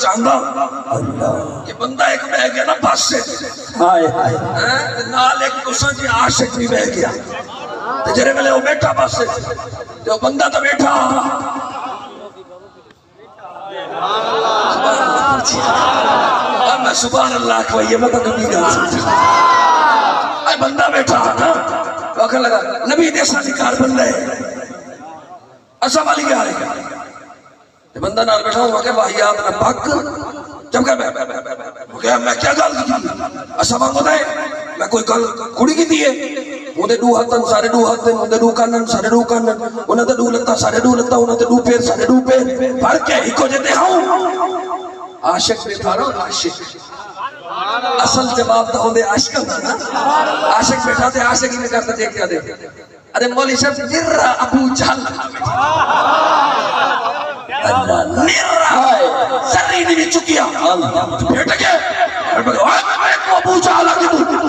چاہتا کہ بندہ ایک بہ گیا نا بس سے نال ایک دوسرا جی عاشق بھی بہ گیا جرے ملے وہ بیٹھا بس سے جو بندہ تو بیٹھا میں سبحان اللہ کھوئیے میں تو کبھی گا سکتا بندہ بیٹھا نا وقت لگا نبی دیسا نکار بندہ ہے اصلا والی کیا رہے گا بندہ نال بیٹھا ہوں کہ واحیات نہ پاک جب کہ میں کیا گال کی اصلا مانگو دے میں کوئی گال کھڑی کی دیئے مودے دو ہاتھن سارے دو ہاتھن مودے دو کانن سارے دو کانن انہوں نے دو لتا سارے دو لتا انہوں نے دو پیر سارے دو پیر فرق ہے ہی کو جتے ہوں عاشق بیٹھا رہا ہوں عاشق اصل جواب تو ہوندے عاشق نا عاشق بیٹھا تھے عاشق ہی میں کرتا دیکھ کیا دے ارے مولی صاحب نرہ ابو جہل نرہ ذری نہیں چکیا بیٹھ گئے ابو جہل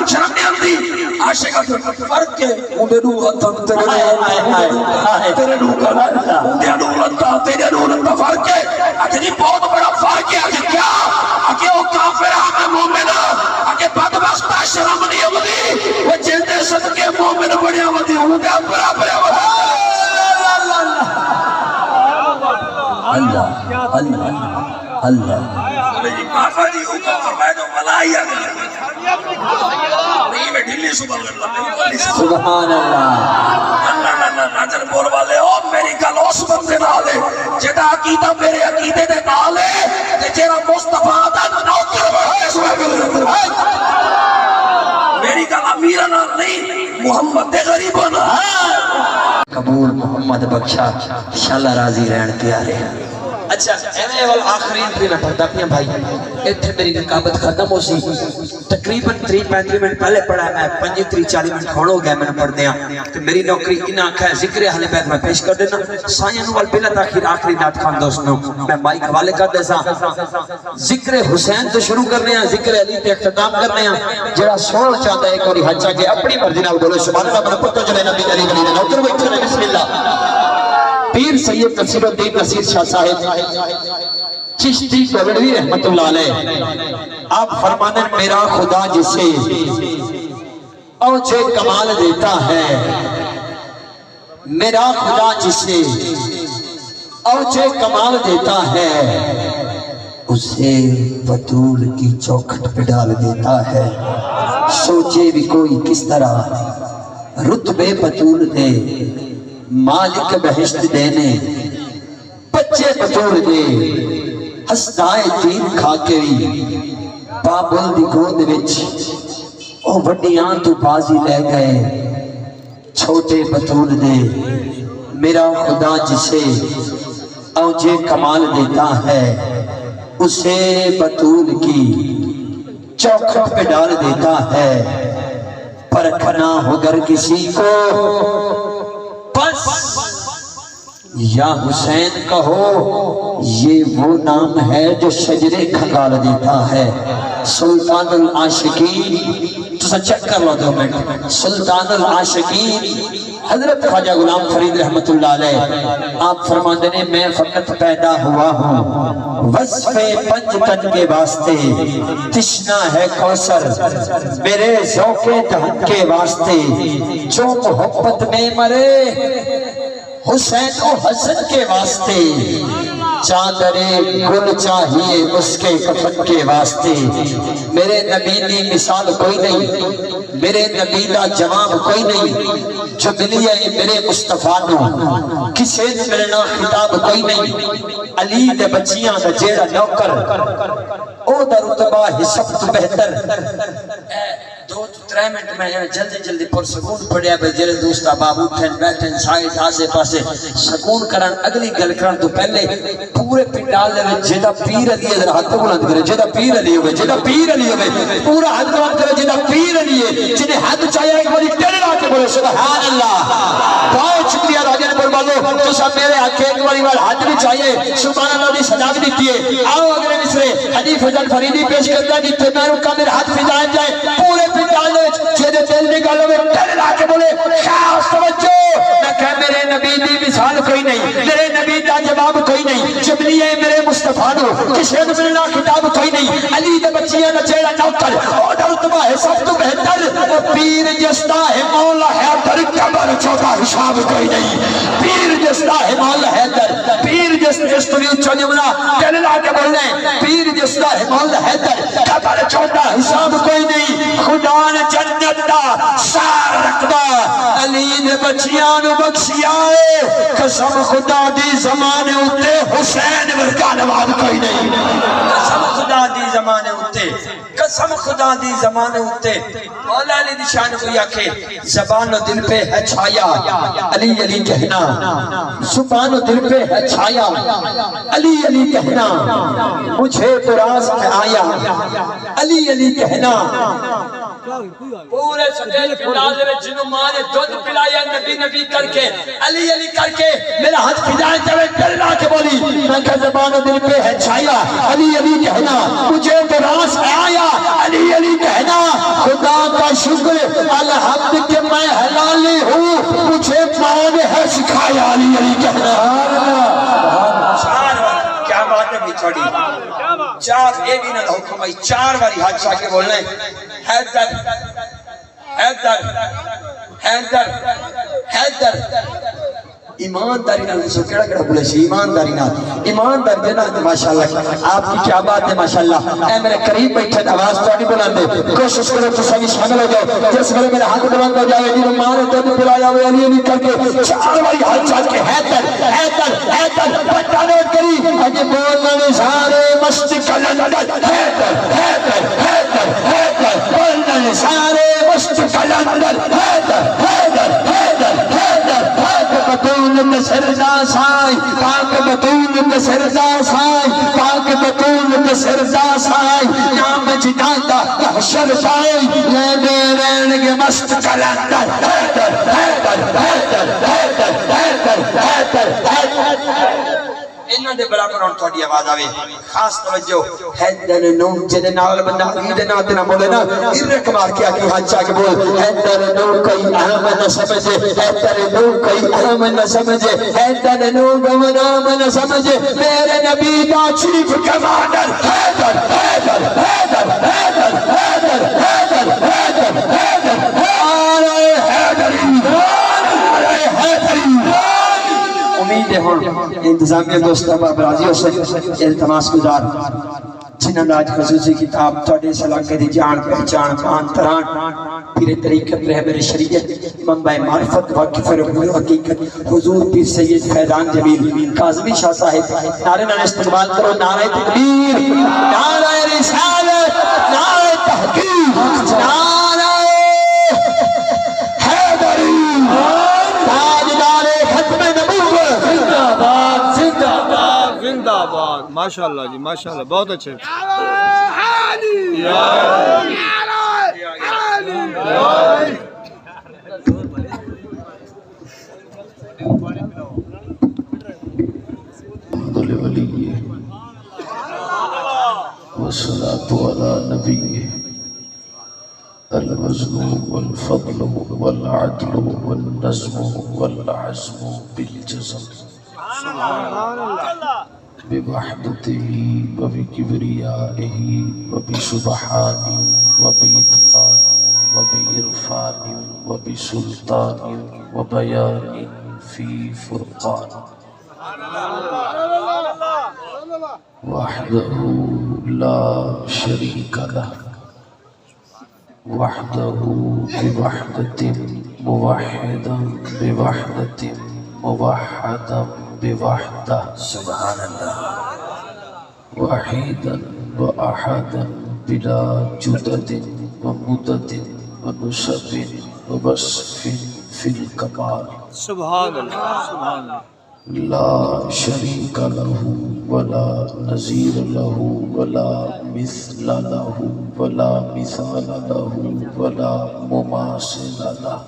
شرم نہیں آتی عاشق فرق ہے مودے دو ہاتھن تیرے دو کانن تیرے دو لتا فرق ہے اچھا بہت بڑا فرق ہے کیا کہ وہ کافر ہمیں مومن کہ بدبخت شرم نہیں ہوتی وہ جیتے صدقے مومن بڑی ہوتی ہوں گے برابر ہوتی اللہ اللہ اللہ کافر جی ہوں کافر میں جو ملائی آگا نہیں میں ڈھلی سبحان اللہ ناظر بول والے ہو میری گل اس بندے نال ہے جیڑا عقیدہ میرے عقیدے دے نال ہے تے جیڑا مصطفیٰ دا نوکر بنے میری گل امیرہ نال نہیں محمد دے غریباں نال قبول محمد بخشا انشاءاللہ راضی رہن پیارے اچھا ایویں اول آخری انٹری میں پڑھتا پیا بھائی ایتھے میری نقابت ختم ہو سی تقریباً 30-35 منٹ پہلے پڑھا میں 35-40 منٹ کھڑ ہو گیا میں نے پڑھ دیا کہ میری نوکری انہاں آکھا ہے ذکر اہل بیت میں پیش کر دینا سائن وال بلا تاخیر آخری نعت خان دوستوں میں مائک حوالے کر دیسا ذکر حسین تو شروع کرنے ہیں ذکر علی تے اختتام کرنے ہیں جڑا سونا چاہتا ہے ایک اور حج کے اپنی مرضی نال بولو سبحان اللہ اپنا پتہ چلے نبی علی ولی نوکر بیٹھے بسم اللہ پیر سید نصیر الدین نصیر شاہ صاحب چشتی گولڑوی رحمت اللہ علیہ آپ فرمانے میرا خدا جسے اوجھے کمال دیتا ہے میرا خدا جسے اوجھے کمال دیتا ہے اسے بطول کی چوکھٹ پہ ڈال دیتا ہے سوچے بھی کوئی کس طرح رتبے بطول دے مالک بہشت دینے بچے بطور دے ہسدائے تین کھا کے بابل دی گود وچ او وڈیاں تو بازی لے گئے چھوٹے بطور دے میرا خدا جسے اوجھے کمال دیتا ہے اسے بطول کی چوکھٹ پہ ڈال دیتا ہے پرکھنا ہو گر کسی کو بس یا حسین کہو یہ وہ نام ہے جو شجرے کھنگال دیتا ہے سلطان العاشقین تو سا چیک کر لو 2 منٹ سلطان العاشقین حضرت خواجہ غلام فرید رحمت اللہ علیہ آپ فرماندے نے میں فقط پیدا ہوا ہوں وصف پنج تن کے واسطے تشنا ہے کوثر میرے ذوق دہن کے واسطے جو محبت میں مرے حسین و حسن کے واسطے چادر گل چاہیے اس کے کفن کے واسطے میرے نبی دی مثال کوئی نہیں میرے نبی دا جواب کوئی نہیں جو ملی ہے میرے مصطفیٰ نو کسے نے ملنا خطاب کوئی نہیں علی دے بچیاں دا جیڑا نوکر او دا رتبہ حسب تو بہتر 2-3 منٹ میں جلدی پر سکون پڑیا بے جرے دوستا باب اٹھن بیٹھن سائٹ آسے پاسے سکون کرن اگلی گل کرن تو پہلے پورے پنڈال دے جیدہ پیر علی ہے ہاتھ بلند کرے جیدہ پیر علی ہوئے جیدہ پیر علی ہوئے پورا ہاتھ بلند کرے جیدہ پیر علی ہے جنہیں ہاتھ چاہیے ایک بڑی ٹیڑے آکے بولے سبحان اللہ بہت شکریہ راجن بلبالو تو سب میرے آکے ایک بڑی بار ہاتھ بھی چاہیے سبحان اللہ دی صداق دیتی ہے آؤ اگلے مصرے حدیث فضل فریدی پیش کرتا ہے جتنے میں رکا میرے ہاتھ فضائیں جائے پورے پنڈال جیدے دل نکالو میں ٹیڑے آکے بولے خاص توجہ میں کہہ میرے نبی دی مثال کوئی نہیں میرے نبی دا جواب کوئی نہیں جب لیے میرے مصطفیٰ دو کسی نے ملنا کتاب کوئی نہیں علی دے بچیاں نہ چیڑا نوکر اور رتبہ ہے سب تو بہتر وہ پیر جستا ہے مولا حیدر قبر چوکا حساب کوئی نہیں پیر جستا ہے مولا حیدر پیر جس تو نہیں چونے منا کہنے لا کے بولنے پیر جستا ہے مولا حیدر قبر چوکا حساب کوئی نہیں خدا نے جنت دا سار رکھدا علی نے بچیاں نو بخشی آئے قسم خدا دی زمانے اتے حسین ورگا نواب کوئی نہیں قسم خدا دی زمانے اتے قسم خدا دی زمانے اتے مولا علی دی شان کو یاکھے زبان و دل پہ ہے چھایا علی علی کہنا زبان و دل پہ ہے چھایا علی علی کہنا مجھے تو راز میں آیا علی علی کہنا پورے سٹیل پلازے میں جنہوں ماں نے دودھ پلایا نبی نبی کر کے علی علی کر کے میرا ہاتھ پھیلائے جب ڈرنا کے بولی میں کہ زبان و دل پہ ہے چھایا علی علی کہنا مجھے تو راز میں آیا علی علی کہنا خدا کا شکر الحمد کہ میں حلالی ہوں مجھے ماں نے ہے سکھایا علی علی کہنا کیا بات ہے بچھوڑی چار اے بھی نہ حکم ہے چار باری ہاتھ چاہ کے بولنے حیدر حیدر حیدر حیدر ایمانداری نہ سو کڑا کڑا بولے سی ایمانداری نہ ایماندار دینا ماشاءاللہ آپ کی کیا بات ہے ماشاءاللہ اے میرے قریب بیٹھے آواز تو نہیں بلاندے کوشش کرو تو سبھی شامل ہو جاؤ جس میں میرا ہاتھ بلند ہو جائے جنہوں ماں نے دودھ پلایا ہوئے علی علی کر کے چار باری ہاتھ چاہ کے حیدر حیدر حیدر بچہ نوٹ کری اجے بولنے سارے مست کلندر حیدر حیدر حیدر حیدر بولنے سارے مست کلندر حیدر حیدر حیدر حیدر بطول سرزا سائی پاک بطول سرزا سائی پاک بطول سرزا سائی نام جداتا محشر پائی لینے رینگے مست کلندر حیدر حیدر حیدر حیدر حیدر حیدر حیدر انہاں دے برابر اور تھوڑی آواز آوے خاص توجہ حیدر نو جدے نال بندہ عید نہ تنا بولے نا ارک مار کے آکی ہاتھ چاہ کے بول حیدر نو کوئی اہم نہ سمجھے حیدر نو کوئی اہم نہ سمجھے حیدر نو گمنام نہ سمجھے میرے نبی دا چیف کمانڈر حیدر حیدر حیدر حیدر حیدر حیدر حیدر حیدر آرے حیدری آرے حیدری امید ہے انتظامیہ دوستہ برازیوں سے التماس گزار جنہاں آج خصوصی کتاب توڑے سلاکے دی جان پہچان پان تران پھر طریقت رہبر شریعت منبع معرفت واقف رکھنے حقیقت حضور پیر سید فیضان جمیل کاظمی شاہ صاحب نعرے نعرے استقبال کرو نعرہ تکبیر نعرہ رسالت نعرہ تحقیق نعرہ حیدری تاجدار ختم نبوت زندہ باد زندہ باد زندہ باد ماشاءاللہ جی ماشاءاللہ بہت اچھے والصلاة على نبيه الوزن والفضل والعدل والنزم والعزم بالجزم بوحدته وبكبريائه وبسبحانه وبإتقانه وبإرفان وبسلطان وبيان في فرقان وحده لا شريك له وحده بوحدة موحدا بوحدة موحدا بوحدة سبحان الله وحيدا وأحدا بلا جدد ومدد ونسب ووصف في الكمال سبحان اللہ سبحان اللہ لا شريك له ولا نظير له ولا مثل له ولا مثال له ولا مماثل له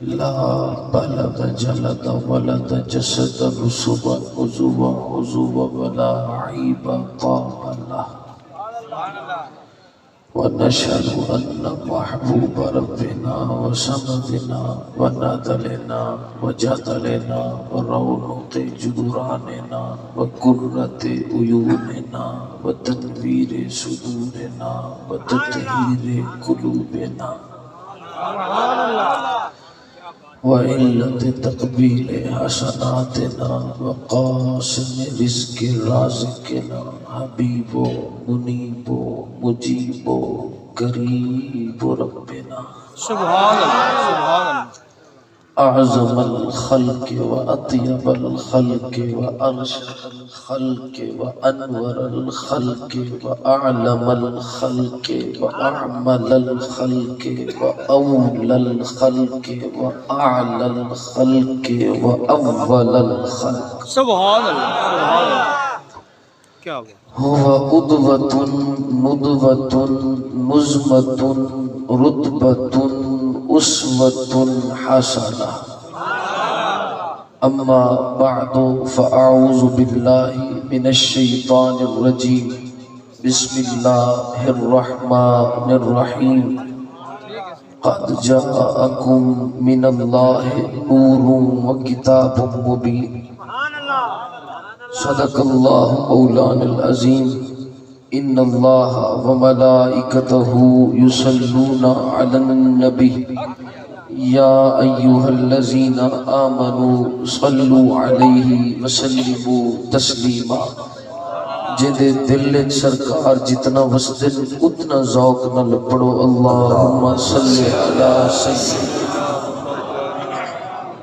لا بلد جلد ولد جسد نصب عزو ولا عيب طاب له ونشهد أن محبوب ربنا وصمدنا ونادلنا وجدلنا ورونق جدراننا وقرة عيوننا وتنوير صدورنا وتطهير قلوبنا وعلة تقبيل حسناتنا وقاسم رزق رازقنا حبيب منيب مجيب قريب ربنا سبحان اللہ سبحان اللہ أعظم الخلق وأطيب الخلق وأرشد الخلق وأنور الخلق وأعلم الخلق وأعمل الخلق وأولى الخلق وأعلى الخلق وأول الخلق سبحان اللہ سبحان اللہ کیا بات هو قدوة ندوة نزمة رتبة أسوة حسنة أما بعد فأعوذ بالله من الشيطان الرجيم بسم الله الرحمن الرحيم قد جاءكم من الله نور وكتاب مبين صدق الله مولانا العظيم إن الله وملائكته يصلون على النبي يا أيها الذين آمنوا صلوا عليه وسلموا تسليما جدے دل سرکار جتنا وسدن اتنا ذوق نہ پڑھو اللہم صلی علی سیدنا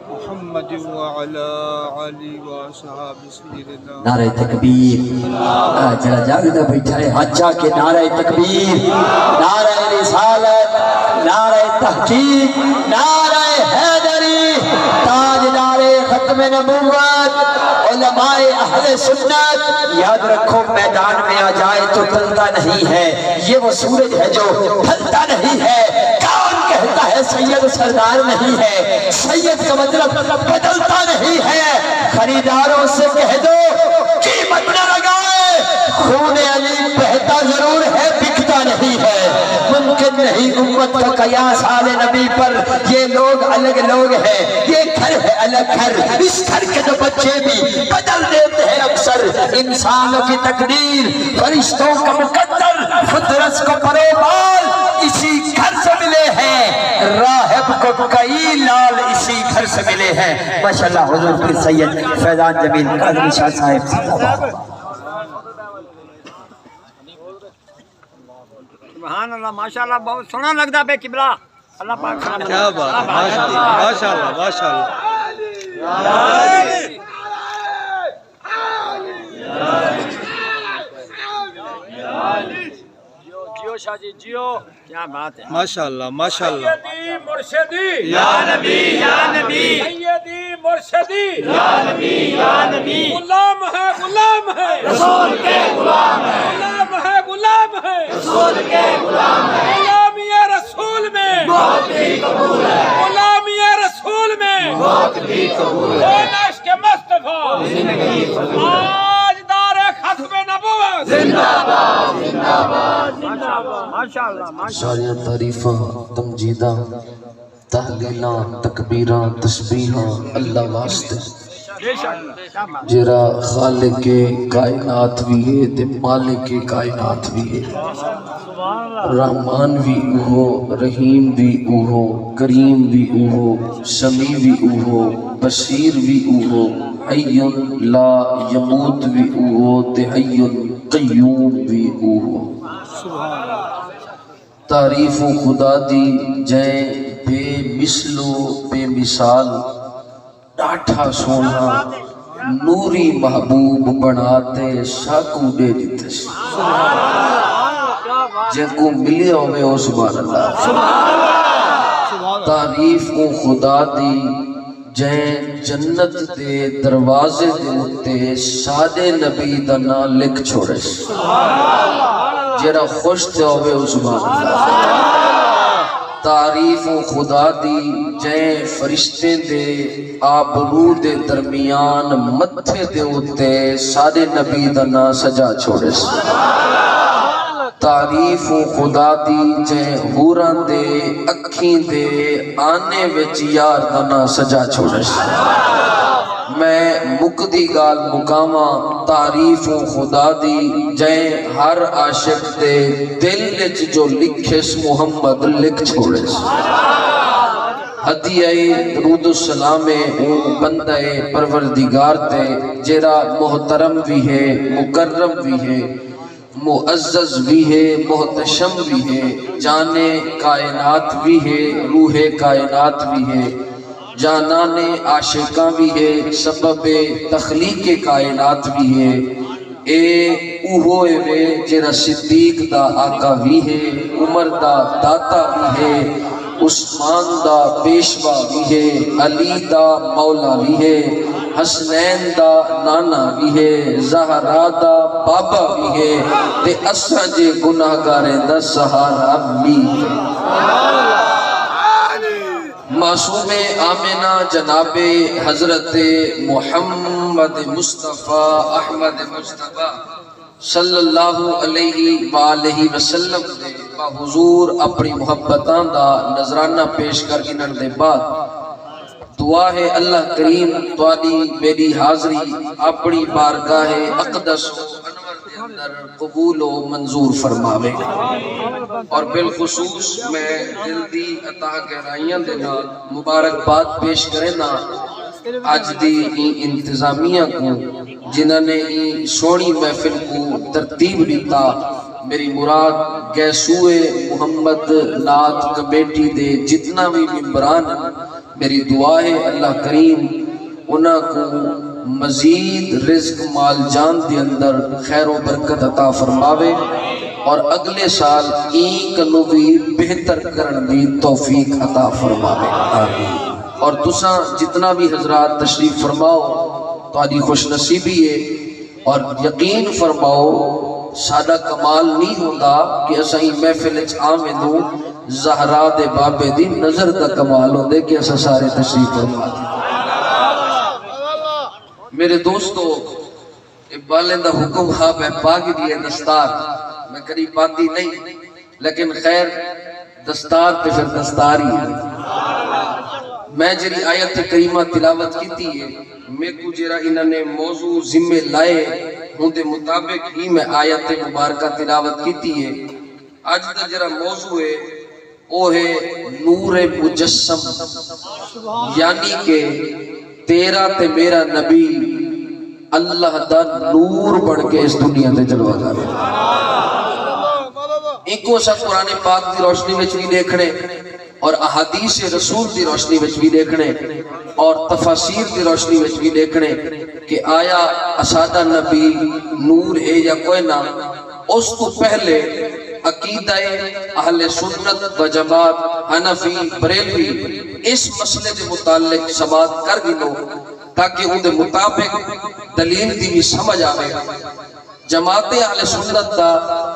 محمد وعلى آلہ وصحاب سیدنا نعرہ تکبیر جرا جاگدہ بیٹھا ہے حجہ کے نعرہ تکبیر نعرہ رسالت نعرہ تحقیق نعرہ حیدری تاجدار ختم نبوت علماء اہل سنت یاد رکھو میدان میں آ جائے تو ڈلتا نہیں ہے یہ وہ سورج ہے جو ڈھلتا نہیں ہے کون کہتا ہے سید سردار نہیں ہے سید کا مطلب بدلتا نہیں ہے خریداروں سے کہہ دو قیمت نہ لگائے خون علی بہتا ضرور ہے بکتا نہیں ہے ممکن نہیں امت کا قیاس آل نبی پر یہ لوگ الگ لوگ ہیں یہ گھر ہے الگ گھر اس گھر کے جو بچے بھی بدل دیتے ہیں اکثر انسانوں کی تقدیر فرشتوں کا مقدر فطرت کو پروبال اسی گھر سے ملے ہیں راہب کو کئی لال اسی گھر سے ملے ہیں ماشاءاللہ حضور پیر سید فیضان جمیل قادری شاہ صاحب سبحان اللہ ماشاءاللہ بہت سونا لگتا پہ قبلہ اللہ پاک سلامت کیا بات ہے ماشاءاللہ ماشاءاللہ ماشاءاللہ جیو شاہ جی جیو کیا بات ہے ماشاءاللہ ماشاءاللہ سیدی مرشدی یا نبی یا نبی سیدی مرشدی یا نبی یا نبی غلام ہے رسول کے غلام ہے غلام ہے رسول کے غلام ہے غلامی رسول میں بہت بھی قبول ہے غلامی رسول میں بہت بھی قبول ہے عشق مصطفیٰ زندگی فضول ہے آج دار ختم نبوت زندہ باد زندہ باد ماشاءاللہ ساریاں تعریفاں تمجیداں تحلیلاں تکبیراں تسبیحاں اللہ واسطے جرا خالق کائنات بھی ہے تے مالک کائنات بھی ہے رحمان بھی اوہو رحیم بھی اوہو کریم بھی اوہو سمیع بھی اوہو بصیر بھی اوہو حی لا یموت بھی اوہو تے حی قیوم بھی اوہو تعریف خدا دی جائیں بے مثلو بے مثال ڈاٹھا سونا نوری محبوب بناتے شاکو دے دیتے جن کو ملی ہوئے ہو سبحان اللہ تعریف کو خدا دی جائیں جنت دے دروازے دے اتے سادے نبی دا نام لکھ چھوڑے جرا خوش تے ہوئے ہو سبحان اللہ تعریف خدا دی جائیں فرشتے دے آبرو دے درمیان متھے دے اتے سادے نبی دا نا سجا چھوڑے تعریف خدا دی جے ہوراں دے اکھیں دے آنے وچ یار دا نا سجا چھوڑش میں مکدی گال مقاماں تعریف خدا دی جے ہر عاشق دے دل وچ جو لکھس محمد لکھ چھوڑش ہدیہ درود و سلام اون بندہ پروردگار تے جیرا محترم بھی ہے مکرم بھی ہے معزز بھی ہے محتشم بھی ہے جان کائنات بھی ہے روح کائنات بھی ہے جانان عاشقاں بھی ہے سبب تخلیق کائنات بھی ہے اے اوہوئے وے جیرا صدیق دا آقا بھی ہے عمر دا داتا بھی ہے عثمان دا پیشوا بھی ہے علی دا مولا بھی ہے حسنین دا نانا بھی ہے زہرا دا بابا بھی ہے تے اساں جے گناہگاریں دا سہارا بھی ہے معصوم آمنہ جناب حضرت محمد مصطفیٰ احمد مصطفیٰ صلی اللہ علیہ وآلہ وسلم دے با حضور اپنی محبتاں دا نظرانہ پیش کر گنن دے بعد دعا ہے اللہ کریم توالی میری حاضری اپنی بارگاہ اقدس و انور دے اندر قبول و منظور فرماوے اور بالخصوص میں دل دی عطا گہرائیاں دے نال مبارکباد پیش کرے نا آج دی انتظامیہ کو جنہوں نے سونی محفل کو ترتیب دیتا میری مراد گیسوئے محمد نات کمیٹی دے جتنا بھی ممبران میری دعا ہے اللہ کریم انہاں کو مزید رزق مال جان دے اندر خیر و برکت عطا فرماوے اور اگلے سال کنو بھی بہتر کرن دی توفیق عطا فرماوے اور تساں جتنا بھی حضرات تشریف فرماؤ تو آدھی خوش نصیبی ہے اور یقین فرماؤ سادہ کمال نہیں ہوتا کہ اسا ہی محفل آمیں دوں زہرا دے بابے دی نظر دا کمال ہو دے کہ اسا سارے تشریف فرما دیں میرے دوستو اقبالیں دا حکم خواب ہے پاکی دیئے دستار میں قریب باندھی نہیں لیکن خیر دستار تے پھر دستار ہی ہے میں جری آیت کریمہ تلاوت کیتی ہے میں کو جرا انہوں نے موضوع ذمہ لائے ہوں دے مطابق ہی میں آیت مبارکہ تلاوت کیتی ہے آج دا جرا موضوع ہے وہ ہے نور مجسم یعنی کہ تیرا تے میرا نبی اللہ دا نور بڑھ کے اس دنیا تے جلوہ گا رہے ان کو سب قرآن پاک دی روشنی وچ بھی دیکھنے اور احادیث رسول دی روشنی وچ بھی دیکھنے اور تفاسیر دی روشنی وچ بھی دیکھنے کہ آیا اسادہ نبی نور ہے یا کوئی نہ اس کو پہلے عقیدہ اہل سنت و جماعت حنفی بریلوی اس مسئلے دے متعلق سماعت کر گنو تاکہ ان دے مطابق دلیل دی بھی سمجھ آئے جماعت اہل سنت دا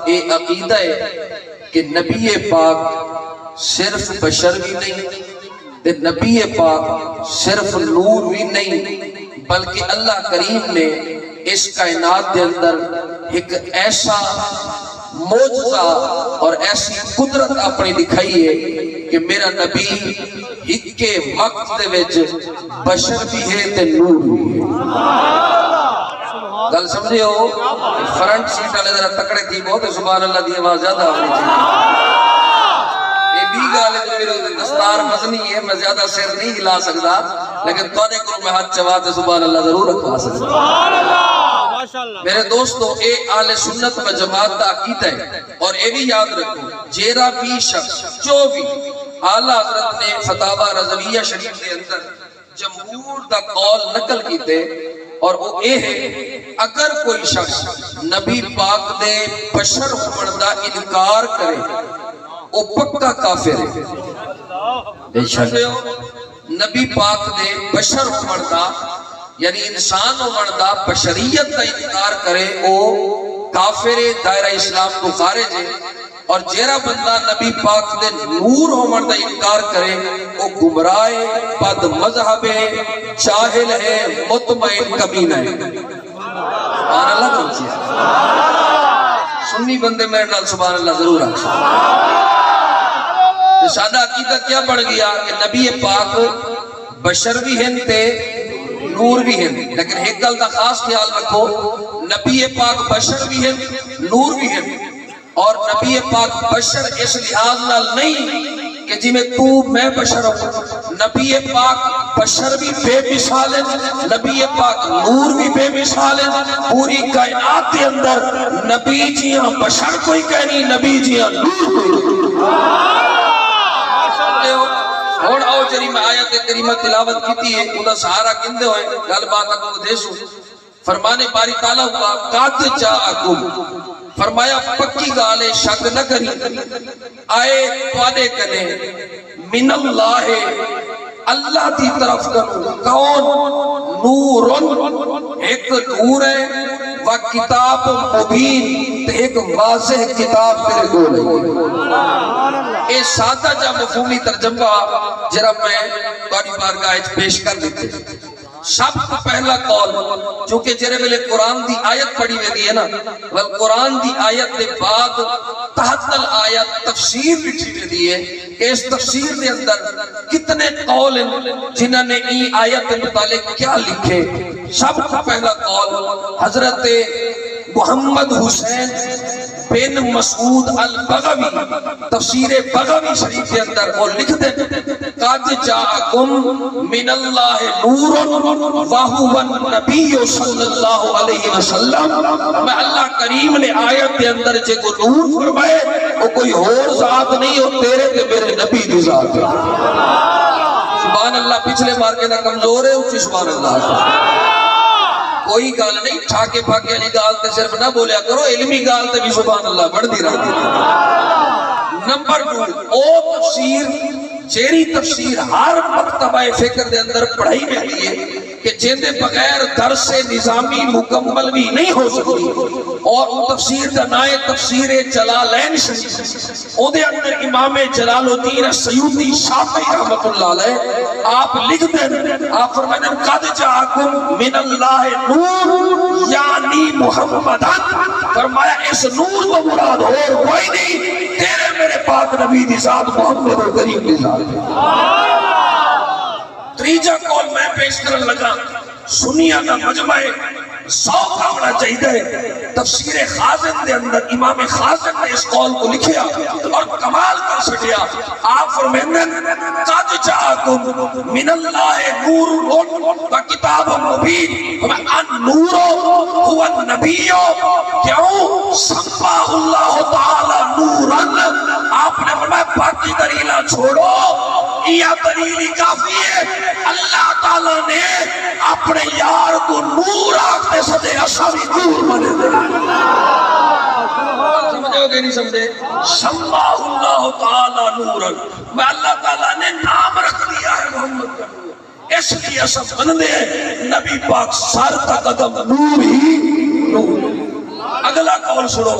اے عقیدہ ہے کہ نبی پاک صرف بشر بھی نہیں تے نبی پاک صرف نور بھی نہیں بلکہ اللہ کریم نے اس کائنات دے اندر ایک ایسا موجزہ اور ایسی قدرت اپنی دکھائی ہے کہ میرا نبی ایک کے وقت دے وچ بشر بھی ہے تے نور بھی ہے گل سمجھے ہو فرنٹ سیٹ والے ذرا تکڑے تھی بہت سبحان اللہ دی آواز زیادہ ہونی چاہیے گالے تو میرے دستار مزنی ہے میں زیادہ سر نہیں ہلا سکتا لیکن توڑے کو میں ہاتھ چواتے سبحان اللہ ضرور رکھوا سکتا میرے دوستو اے آل سنت و جماعت دا عقیدہ ہے اور اے بھی یاد رکھو جیرا بھی شخص جو بھی اعلیٰ حضرت نے فتاوہ رضویہ شریف دے اندر جمہور دا قول نقل کیتے اور وہ اے ہے اگر کوئی شخص نبی پاک دے بشر ہونے دا انکار کرے وہ پکا کافر ہے نبی پاک دے بشر ہونے دا یعنی انسان ہونے دا بشریت دا انکار کرے وہ کافر دائرہ اسلام کو خارج ہے اور جیرا بندہ نبی پاک دے نور ہونے دا انکار کرے وہ گمراہ بد مذہب ہے جاہل ہے مطمئن کمینہ ہے سبحان اللہ سنی بندے میرے نال سبحان اللہ ضرور آ سادہ عقیدہ کیا بڑھ گیا کہ نبی پاک بشر بھی ہیں تے نور بھی ہیں، لیکن ایک گل دا خاص خیال رکھو، نبی پاک بشر بھی ہیں نور بھی ہیں، اور نبی پاک بشر اس لحاظ نال نہیں کہ جی میں تو میں بشر ہوں، نبی پاک بشر بھی بے مثال ہے، نبی پاک نور بھی بے مثال ہے، پوری کائنات کے اندر نبی جیاں بشر کوئی کہنی، نبی جیاں نور کوئی اور آؤ جری میں آیت کریمہ تلاوت کیتی ہے انہا سہارا کندے ہوئے گل بات کو دیسو فرمانے باری تعالیٰ ہوا قد جاءکم فرمایا پکی گالے شک نہ کری آئے توادے کنے من اللہ اللہ دی طرف کرو کون نورن ایک نور ہے و کتاب مبین ایک واضح کتاب تیرے کو لگی اے سادہ جا مفہومی ترجمہ جرا میں باری بارگاہ پیش کر دیتے سب کو پہلا قول چونکہ جرے ویلے قرآن دی آیت پڑھی ہوئی دی ہے نا والقرآن دی آیت دے بعد تحت الآیت تفسیر لکھی ہوئی دی ہے اس تفسیر دے اندر کتنے قول ہیں جنہوں نے ای آیت متعلق کیا لکھے سب کو پہلا قول حضرت محمد حسین بن مسعود البغوی تفسیر بغوی شریف کے اندر وہ لکھ دیں قد جاءکم من اللہ نور وہو النبی صلی اللہ علیہ وسلم میں اللہ کریم نے آیت کے اندر جے کو نور فرمائے وہ کوئی اور ذات نہیں ہو تیرے تے میرے نبی دی ذات ہے سبحان اللہ پچھلے مار کے نہ کمزور ہے اچھی سبحان اللہ کوئی گال نہیں ٹھاکے پھاکے علی گال تے صرف نہ بولیا کرو علمی گال تے بھی سبحان اللہ بڑھ دی رہا دی نمبر 2 او تفسیر چیری تفسیر ہر مکتبہ فکر دے اندر پڑھائی میں لیے کہ جیندے بغیر درس نظامی مکمل بھی نہیں ہو سکتی اور تفسیر دا نائے تفسیر جلالین شریف او دے اندر امام جلال الدین السیوطی شافعی رحمت اللہ علیہ آپ لکھ دیں آپ فرمائیں قد جاءکم من اللہ نور یعنی محمدن فرمایا اس نور کو مراد اور کوئی نہیں تیرے میرے پاک نبی دی ذات محمد کریم دی ذات تریجہ قول میں پیش کرن لگا سنیہ کا مجمع سوکھ ہونا چاہیے تفسیر خازن دے اندر امام خازن نے اس قول کو لکھیا اور کمال کر سکیا آپ فرمائیں قد جاءکم من اللہ نور و کتاب مبین النور هو النبی کیوں سماہ اللہ تعالی نورن آپ نے فرمایا باقی دلیلہ چھوڑو یہ دلیلی کافی ہے اللہ تعالیٰ نے اپنے یار کو نور آگتے صدے اصابی نور بنے دے سمجھے ہو گئے نہیں سمجھے سماہ اللہ تعالیٰ نورن میں اللہ تعالیٰ نے نام رکھ دیا ہے محمد کا نور اس لیے سب بندے ہیں نبی پاک سر تا قدم نور ہی نور اگلا قول سنو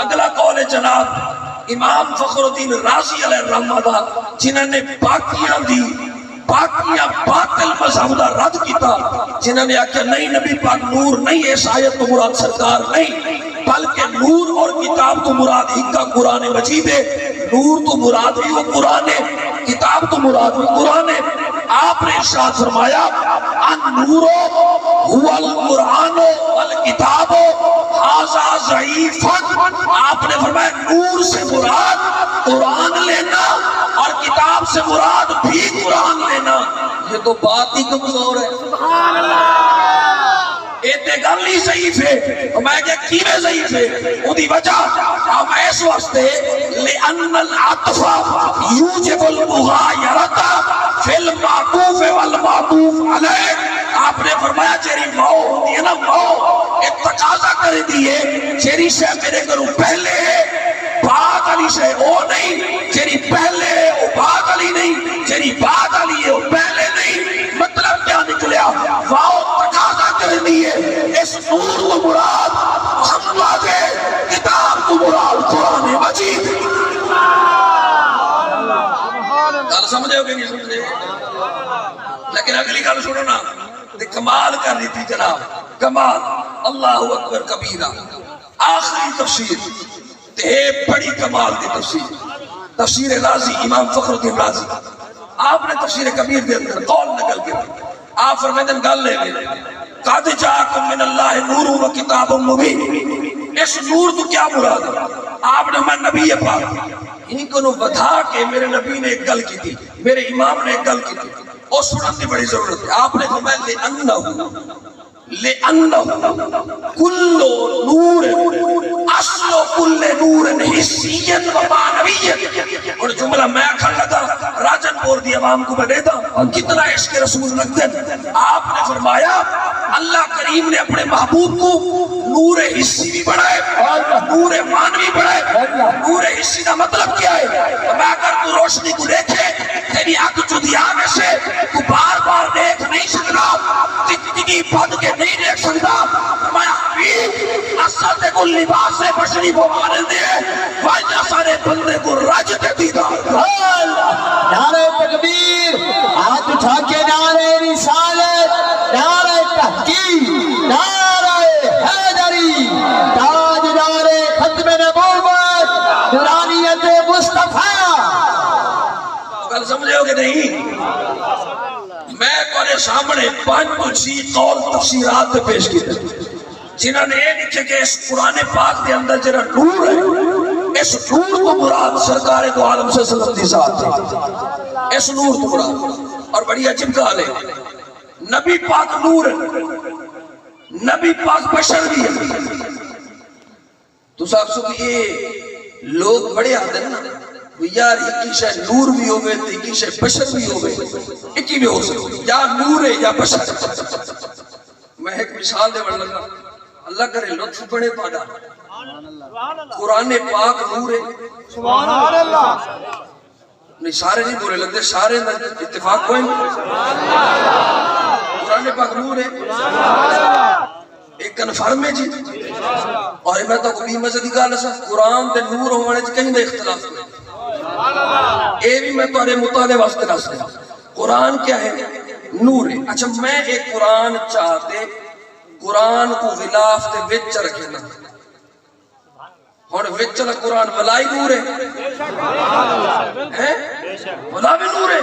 اگلا قول جناب امام فخر الدین رازی علیہ الرحمہ دا جنہوں نے باقیاں دی باقیاں باطل مذہب دا رد کیتا جنہوں نے آکھا نہیں نبی پاک نور نہیں اس آیت تو مراد سرکار نہیں بلکہ نور اور کتاب تو مراد ہی کا قرآن مجید ہے نور تو مراد ہی وہ قرآن ہے کتاب تو مراد ہی قرآن ہے آپ نے ارشاد فرمایا النور هو القرآن والکتاب ھذا ضعیف آپ نے فرمایا نور سے مراد قرآن لینا اور کتاب سے مراد بھی قرآن لینا یہ تو بات ہی کمزور ہے سبحان اللہ ایتے گل ہی ضعیف ہے میں کیا کیویں ضعیف ہے اودی وجہ ہم اس واسطے لئن العطف یوجب المغایرۃ فی المعطوف والمعطوف علیہ آپ نے فرمایا چیری ماں ہوتی ہے نا ماں ایک تقاضا کر دیئے چیری شے میرے گھروں پہلے بعد علی شے او نہیں چیری پہلے او بعد علی نہیں چیری بعد علی ہے او پہلے نہیں مطلب کیا نکلیا واؤ تقاضا کر دیئے اس نور و مراد محمد کتاب کو مراد قرآن مجید گل سمجھے ہو کہ نہیں سمجھے لیکن اگلی گل سنو نا کمال کر رہی تھی جناب کمال اللہ اکبر کبیرہ آخری تفسیر تے بڑی کمال دی تفسیر تفسیر رازی امام فخر الدین رازی آپ نے تفسیر کبیر دے اندر قول نقل کیا آپ فرمیدن گل لے گئے قد جاکم من اللہ نور و کتاب مبین اس نور تو کیا مراد ہے آپ نے میں نبی پاک ان کو بتا کے میرے نبی نے ایک گل کی تھی میرے امام نے ایک گل کی تھی اور سنن کی بڑی ضرورت ہے آپ نے فرمایا لِأَنَّهُ كُلُّ نُورٍ اصل كُلِّ نُورٍ حِسِّيًّا وَمَعْنَوِيًّا اور جملہ میں کھڑ لگا راجن پور دی عوام کو بدیتا کتنا عشق رسول رکھتے ہیں آپ نے فرمایا اللہ کریم نے اپنے محبوب کو نور حسی بھی بڑھائے نور معنوی بڑھائے نور حسی کا مطلب کیا ہے میں اگر تو روشنی کو دیکھے تیری آنکھ چودیا میں سے تو بار بار دیکھ نہیں سکتا زندگی بد کے نہیں دیکھ سکتا میں حبیب اصل کو لباس بشری کو مانے دے وجہ سارے بندے کو رج دے دیدار نعرہ تکبیر ہاتھ اٹھا کے نعرہ رسالت نعرہ تحقیق نعرہ حیدری تاجدار ختم نبوت نورانیت مصطفیٰ کل سمجھے ہو کہ نہیں میں تمہارے سامنے 5 قول تفسیرات پیش کی تھی جنہوں نے یہ لکھے کہ اس قرآن پاک کے اندر جنہاں نور ہے اس نور تو مراد سرکار دو عالم صلی اللہ علیہ وسلم تھی اس نور تو مراد اور بڑی عجب گال ہے نبی پاک نور ہے نبی پاک بشر بھی ہے تو صاحب سو کہ یہ لوگ بڑے آتے ہیں نا یار ایک شے نور بھی ہوگئے ایک شے بشر بھی ہوگئے ایک ہی بھی ہو سکتے یا نور ہے یا بشر میں ایک مثال دے بڑھ لگا اللہ کرے لطف بڑے پادا قرآن پاک نور ہے سبحان اللہ نہیں سارے نہیں بولے لگتے سارے اتفاق کوئی نہیں قرآن پاک نور ہے ایک کنفرم ہے جی اور میں تو کوئی مزدی گال سا قرآن تے نور ہونے چ کہیں دے اختلاف نہیں اے بھی میں تمہارے مطالعے واسطے رس دیا قرآن کیا ہے نور ہے اچھا میں ایک قرآن چاہتے قرآن کو غلاف تے وچ رکھے نا اور وچ لا قرآن ولائی نور ہے ولا بھی نور ہے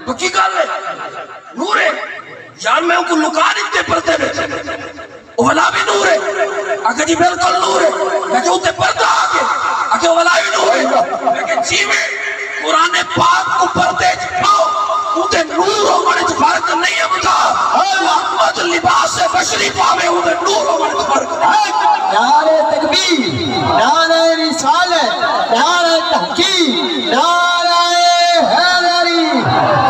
تو کی گل ہے نور ہے یار میں ان کو لکا دیتے پردے میں ولا بھی نور ہے اگر جی بالکل نور ہے میں کہ ہوتے پردہ آگے اگر ولا بھی نور ہے میں کہ جی میں قرآن پاک کو پردے پاؤ ہوتے نور ہونے سے فرق نہیں ہے بتا محمد لباس بشری پاوے ہوتے نور ہونے سے فرق نعرہ تکبیر نعرہ رسالت نعرہ تحقیق نعرہ حیدری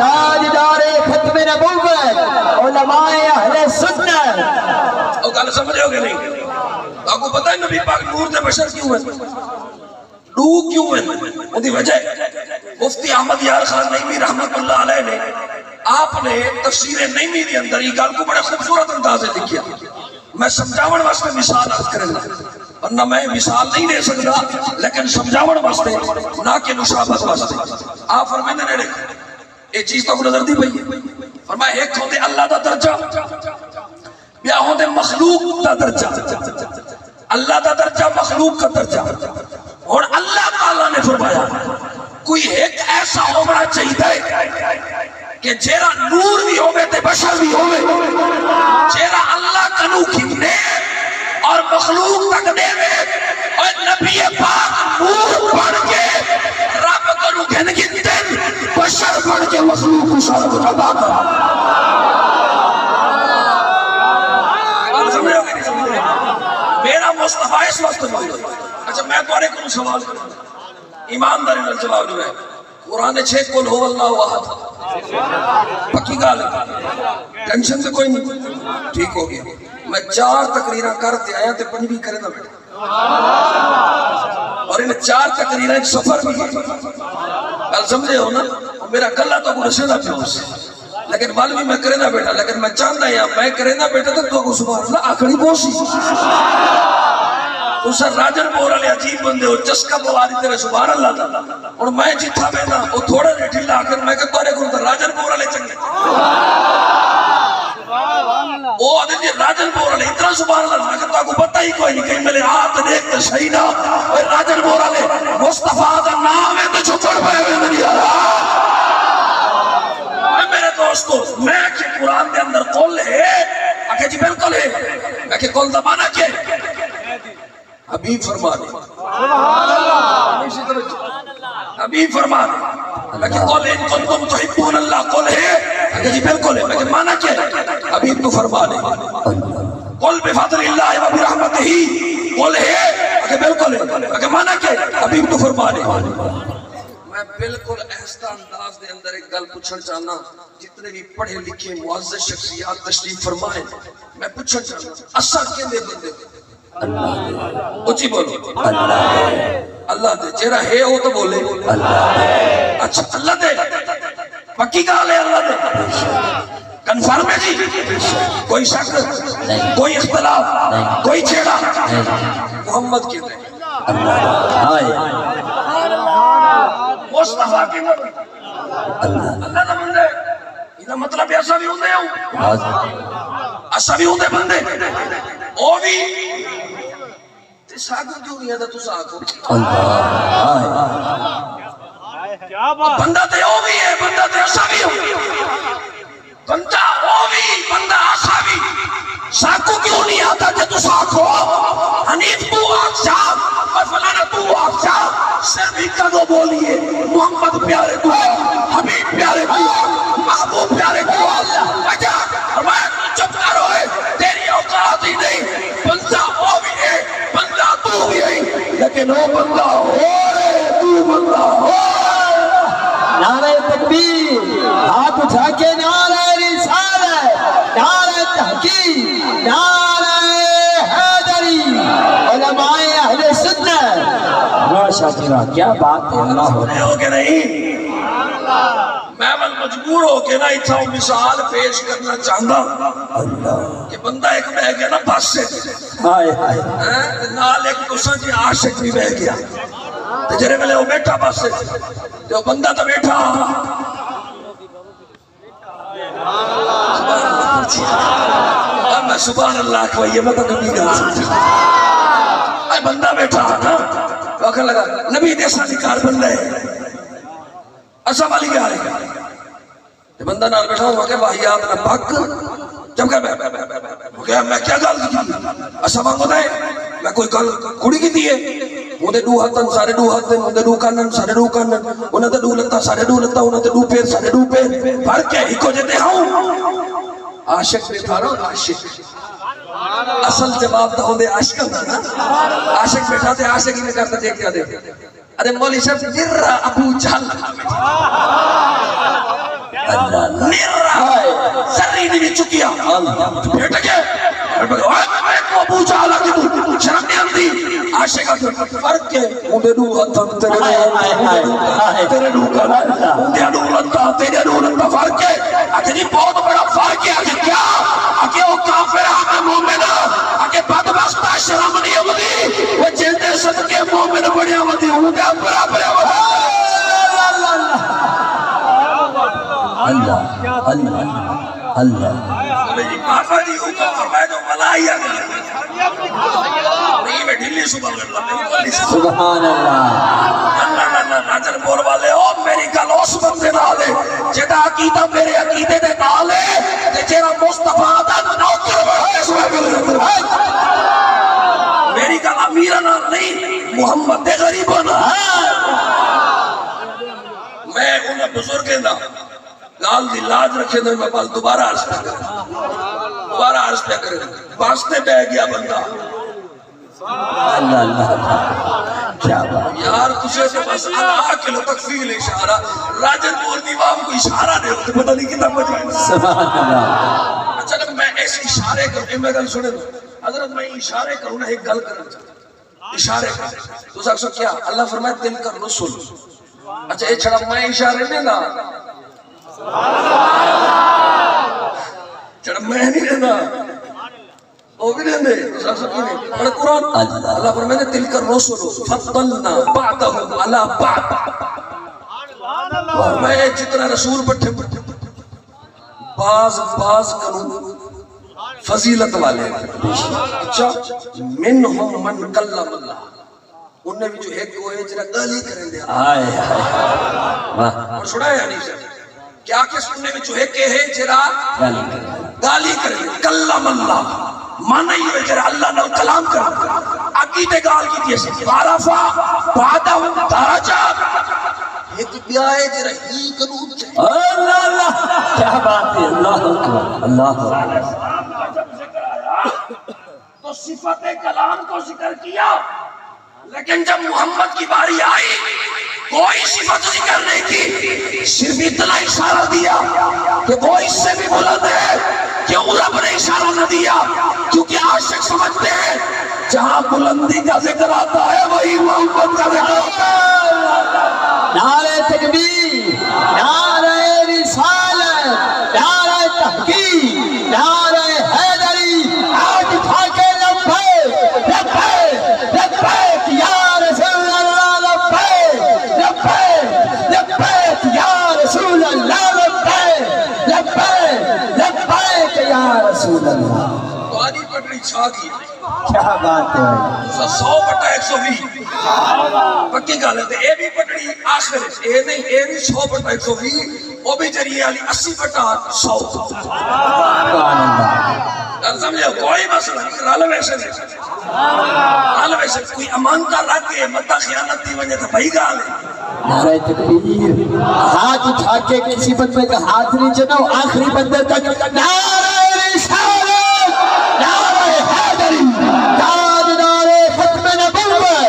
تاجدار ختم نبوت علماء اہل سنت اور گل سمجھے ہو گے نہیں آپ کو پتہ ہے نبی پاک نور دے بشر کیوں ہے نور کیوں ہے وہ دی وجہ مفتی احمد یار خان نعیمی رحمت اللہ علیہ نے آپ نے تفسیر نعیمی دے اندر یہ گل کو بڑے خوبصورت انداز سے لکھیا میں سمجھاون واسطے مثال عرض کرنا ورنہ میں مثال نہیں دے سکتا لیکن سمجھاون واسطے نہ کہ مشابہت واسطے آپ فرماتے نے یہ چیز تو نظر دی پئی فرمایا ایک ہوندے اللہ دا درجہ بیا ہوندے مخلوق دا درجہ اللہ دا درجہ مخلوق کا درجہ اور اللہ تعالیٰ نے فرمایا کوئی ایک ایسا ہونا چاہیے کہ جیرا نور بھی ہوگے تے بشر بھی ہوگے جیرا اللہ کنو کھنے اور مخلوق تک دے اور نبی پاک نور بڑھ کے رب کنو کھن کی دن بشر بڑھ کے مخلوق کو شرط عطا میرا مصطفیٰ اس وقت موجود اچھا میں تو ایک سوال کروں ایمانداری میں جواب دوں قرآن 6 قل هو اللہ احد پکی گل ٹینشن تو کوئی نہیں ٹھیک ہو گیا میں 4 تقریراں کرتے آیا تے 5 کرے نہ بیٹھا اور ان 4 تقریراں ایک سفر بھی گل سمجھے ہو نا میرا کلا تو کو رسے نہ پیو سے لیکن وال بھی میں کرے نہ بیٹھا لیکن میں چاہتا ہوں میں کرے نہ بیٹھا تو کو سبحان اللہ آخری بوسی تو سر راجن پور والے عجیب بندے ہو چسکا بواری تیرے سبحان اللہ تعالی اور میں جتھا بیٹھا وہ تھوڑا جہا ڈھیلا آخر میں کہ تورے کو راجن پور والے چنگے وہ آدھے جی راجن بورا لے اتنا سبحان اللہ میں کہتا کو پتہ ہی کوئی نہیں کہیں ملے آت دیکھ تو صحیح نہ اوہ راجن بورا لے مصطفیٰ دا نام ہے تو چھپڑ پہ ہوئے نہیں آرہا میرے دوستو میں کہ قرآن دے اندر قول ہے آکے جی بالکل ہے میں کہ قول دا معنی کیا حبیب فرمانے حبیب فرمانے میں کہ قول ان کنتم تحبون اللہ قول ہے آکے جی بالکل ہے میں کہ معنی کیا حبیب تو فرمانے قول بفضل اللہ و برحمتہ قول ہے آکے بالکل ہے میں کہ معنی کیا حبیب تو فرمانے میں بالکل ایسا انداز دے اندر ایک گل پوچھنا چاہنا جتنے بھی پڑھے لکھے معزز شخصیات تشریف فرمائیں میں پوچھنا چاہنا اثر کیا دے بندے اچھی بولو اللہ دے جیرا ہے وہ تو بولے اچھا اللہ دے پکی گال ہے اللہ دے کنفرم ہے جی کوئی شک کوئی اختلاف کوئی چھیڑا محمد کے دے مصطفیٰ کے نبی اللہ دا بندے یہ مطلب ایسا بھی ہوندے ہوں ایسا بھی ہوندے بندے او بھی تے ساگو کیوں نہیں ہے تو ساگو بندہ تے او بھی ہے بندہ تے ایسا بھی ہو بندہ او بھی بندہ ایسا بھی ساگو کیوں نہیں آتا کہ تو ساگو حنیف تو آکشا اور فلانا تو آکشا صرف ہی کدو بولیے محمد پیارے تو حبیب پیارے تو محبوب پیارے تو وجہ فرمایا چپ کرو ہے تیری اوقات ہی نہیں بندہ وہ بھی ہے بندہ تو بھی ہے لیکن وہ بندہ ہو رہے تو بندہ ہو نعرہ تکبیر ہاتھ اٹھا کے نعرہ رسالت نعرہ تحقیق نعرہ حیدری علماء اہل سنت ماشاءاللہ کیا بات ہے اللہ ہو کہ نہیں میں مجبور ہو کے نا اتھا مثال پیش کرنا چاہتا کہ بندہ ایک بہ گیا نا بس سے نال ایک دوسرا جی عاشق بھی بہ گیا جرے ملے وہ بیٹھا بس سے جو بندہ تو بیٹھا میں سبحان اللہ کو یہ میں تو نبی گا سکتا بندہ بیٹھا نا وقت لگا نبی دیسا ذکار بندہ ہے اچھا والی کیا آئے گا بندہ نال بیٹھا ہوں کہ واحیات نہ پاک جب کہ میں کیا گال کی اچھا مانگو دے میں کوئی گال کھڑی کی دیئے مودے دو ہاتھن سارے دو ہاتھن مودے دو کانن سارے دو کانن انہیں دے دو لتا سارے دو لتا انہیں دے دو پیر سارے دو پیر فرق ہے ہی کو جتے ہوں عاشق بیٹھا رہا عاشق اصل جواب تو ہوندے عاشق نا عاشق بیٹھا تے عاشق ہی میں کرتا دیکھ کیا دے ارے مولی صاحب نرہ ابو جہل نرہ سری نہیں چکیا بیٹھ گئے میں کو ابو جہل کی تو شرم نہیں آتی عاشق فرق ہے مودے دو ہاتھن تیرے دو کانن مودے دو لتا تیرے دو لتا فرق ہے اکھے جی بہت بڑا فرق ہے اکھے کیا اکھے وہ کافر ہمیں مومن اکھے بدبخت شرم نہیں ہوتی وہ جیندے صدقے مومن بڑی ہوتی ہوں گا برابر اللہ اللہ اللہ کافر ہی ہوں کافر میں جو ملائی آگا نہیں میں ڈھلی سبحان اللہ ناظر بول والے ہو میری گل اس بندے نال ہے جیڑا عقیدہ میرے عقیدے دے نال ہے تے جیڑا مصطفیٰ دا نوکر بنے میری گل امیر نال نہیں محمد دے غریباں نال میں انہاں بزرگاں دا گال دی لاج رکھے دے میں بل دوبارہ عرض پہ کریں دوبارہ عرض پہ کریں واسطے بہ گیا بندہ اللہ اللہ کیا بات یار تجھے تو بس اللہ کے لئے تکفیل اشارہ راجن پور دیوام کو اشارہ دے ہوتے پتہ نہیں کتنا مجھے سبحان اللہ اچھا میں ایسے اشارے کروں میں گل سنے دو حضرت میں اشارے کروں نا ایک گل کرنا چاہتا اشارے کروں تو سکسو کیا اللہ فرمائے دل کر رسول اچھا یہ چھڑا میں اشارے میں نا چھڑا میں نہیں رہنا وہ بھی رہنے بڑا قرآن اللہ فرمائے دل کر رسول فضلنا بعدهم علی بعد میں جتنا رسول بٹھے باز کروں فضیلت والے اچھا منہم من کلم اللہ انہیں بھی جو ایک کوئے جنہ گالی کریں دے آئے آئے واہ اور سنا ہے حنیف سے کیا کہ سننے میں جو ایک ہے جنہ گالی کریں دے کلم اللہ مانا ہی ہوئے جنہ اللہ نے کلام کریں عقیدے گال کی دیئے سے بارفا بعدہ درجہ ایک بیائے جنہ ہی قنوط چاہیے اللہ اللہ کیا بات ہے اللہ اکبر اللہ اکبر تو صفت کلام کو ذکر کیا لیکن جب محمد کی باری آئی کوئی صفت ذکر نہیں کی صرف اتنا اشارہ دیا کہ وہ اس سے بھی بلند ہے کیوں رب نے اشارہ نہ دیا کیونکہ عاشق سمجھتے ہیں جہاں بلندی کا ذکر آتا ہے وہی محمد کا ذکر ہوتا ہے نعرہ تکبیر نعرہ رسالت نعرہ تحقیق نعرہ حیدری آج اٹھا کے لبیک لبیک لبیک یا رسول اللہ لبیک لبیک لبیک یا رسول اللہ لبیک لبیک لبیک یا رسول اللہ تو آدھی پٹڑی چھا گئی کیا بات ہے 100/120 پکی گل ہے اے بھی پٹڑی آخر اے نہیں 100/120 وہ بھی جریے والی 80/100 گل سمجھو کوئی مسئلہ نہیں رل ویسے کوئی امانتا رکھ کے متا خیانت دی وجہ تو بھائی گال ہے نعرہ تکبیر ہاتھ اٹھا کے کسی بندے کا ہاتھ نہیں چنو آخری بندے تک نعرہ رسالت نعرہ حیدری تاجدار ختم نبوت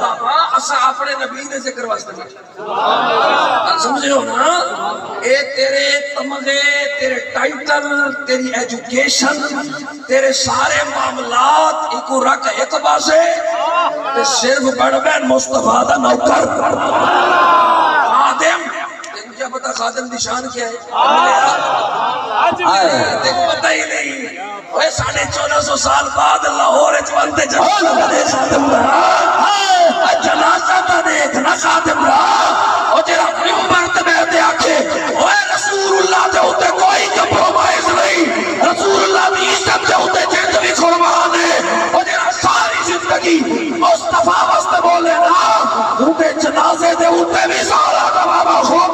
بابا اسا اپنے نبی نے ذکر واسطے سمجھے ہو نا اے تیرے تمغے تیرے ٹائٹل تیری ایجوکیشن تیرے سارے معاملات ایک رکھ ایک پاسے تے صرف بڑھ بین مصطفیٰ دا نوکر خادم تین کیا پتا خادم دی شان کیا ہے دیکھ پتہ ہی نہیں وہ 1450 سال بعد لاہور چوانتے جنازہ دے خادم رہا جنازہ دا دیکھ نہ خادم رہا اور جرا ممبر تبہ دے آکھے وہ رسول اللہ دے ہوتے کوئی کمپرومائز نہیں رسول اللہ دی عزت دے ہوتے جند بھی قربان ہے اور جرا ساری زندگی مصطفیٰ واسطے بولے نا ہوتے جنازے دے ہوتے بھی سارا کبابا خوب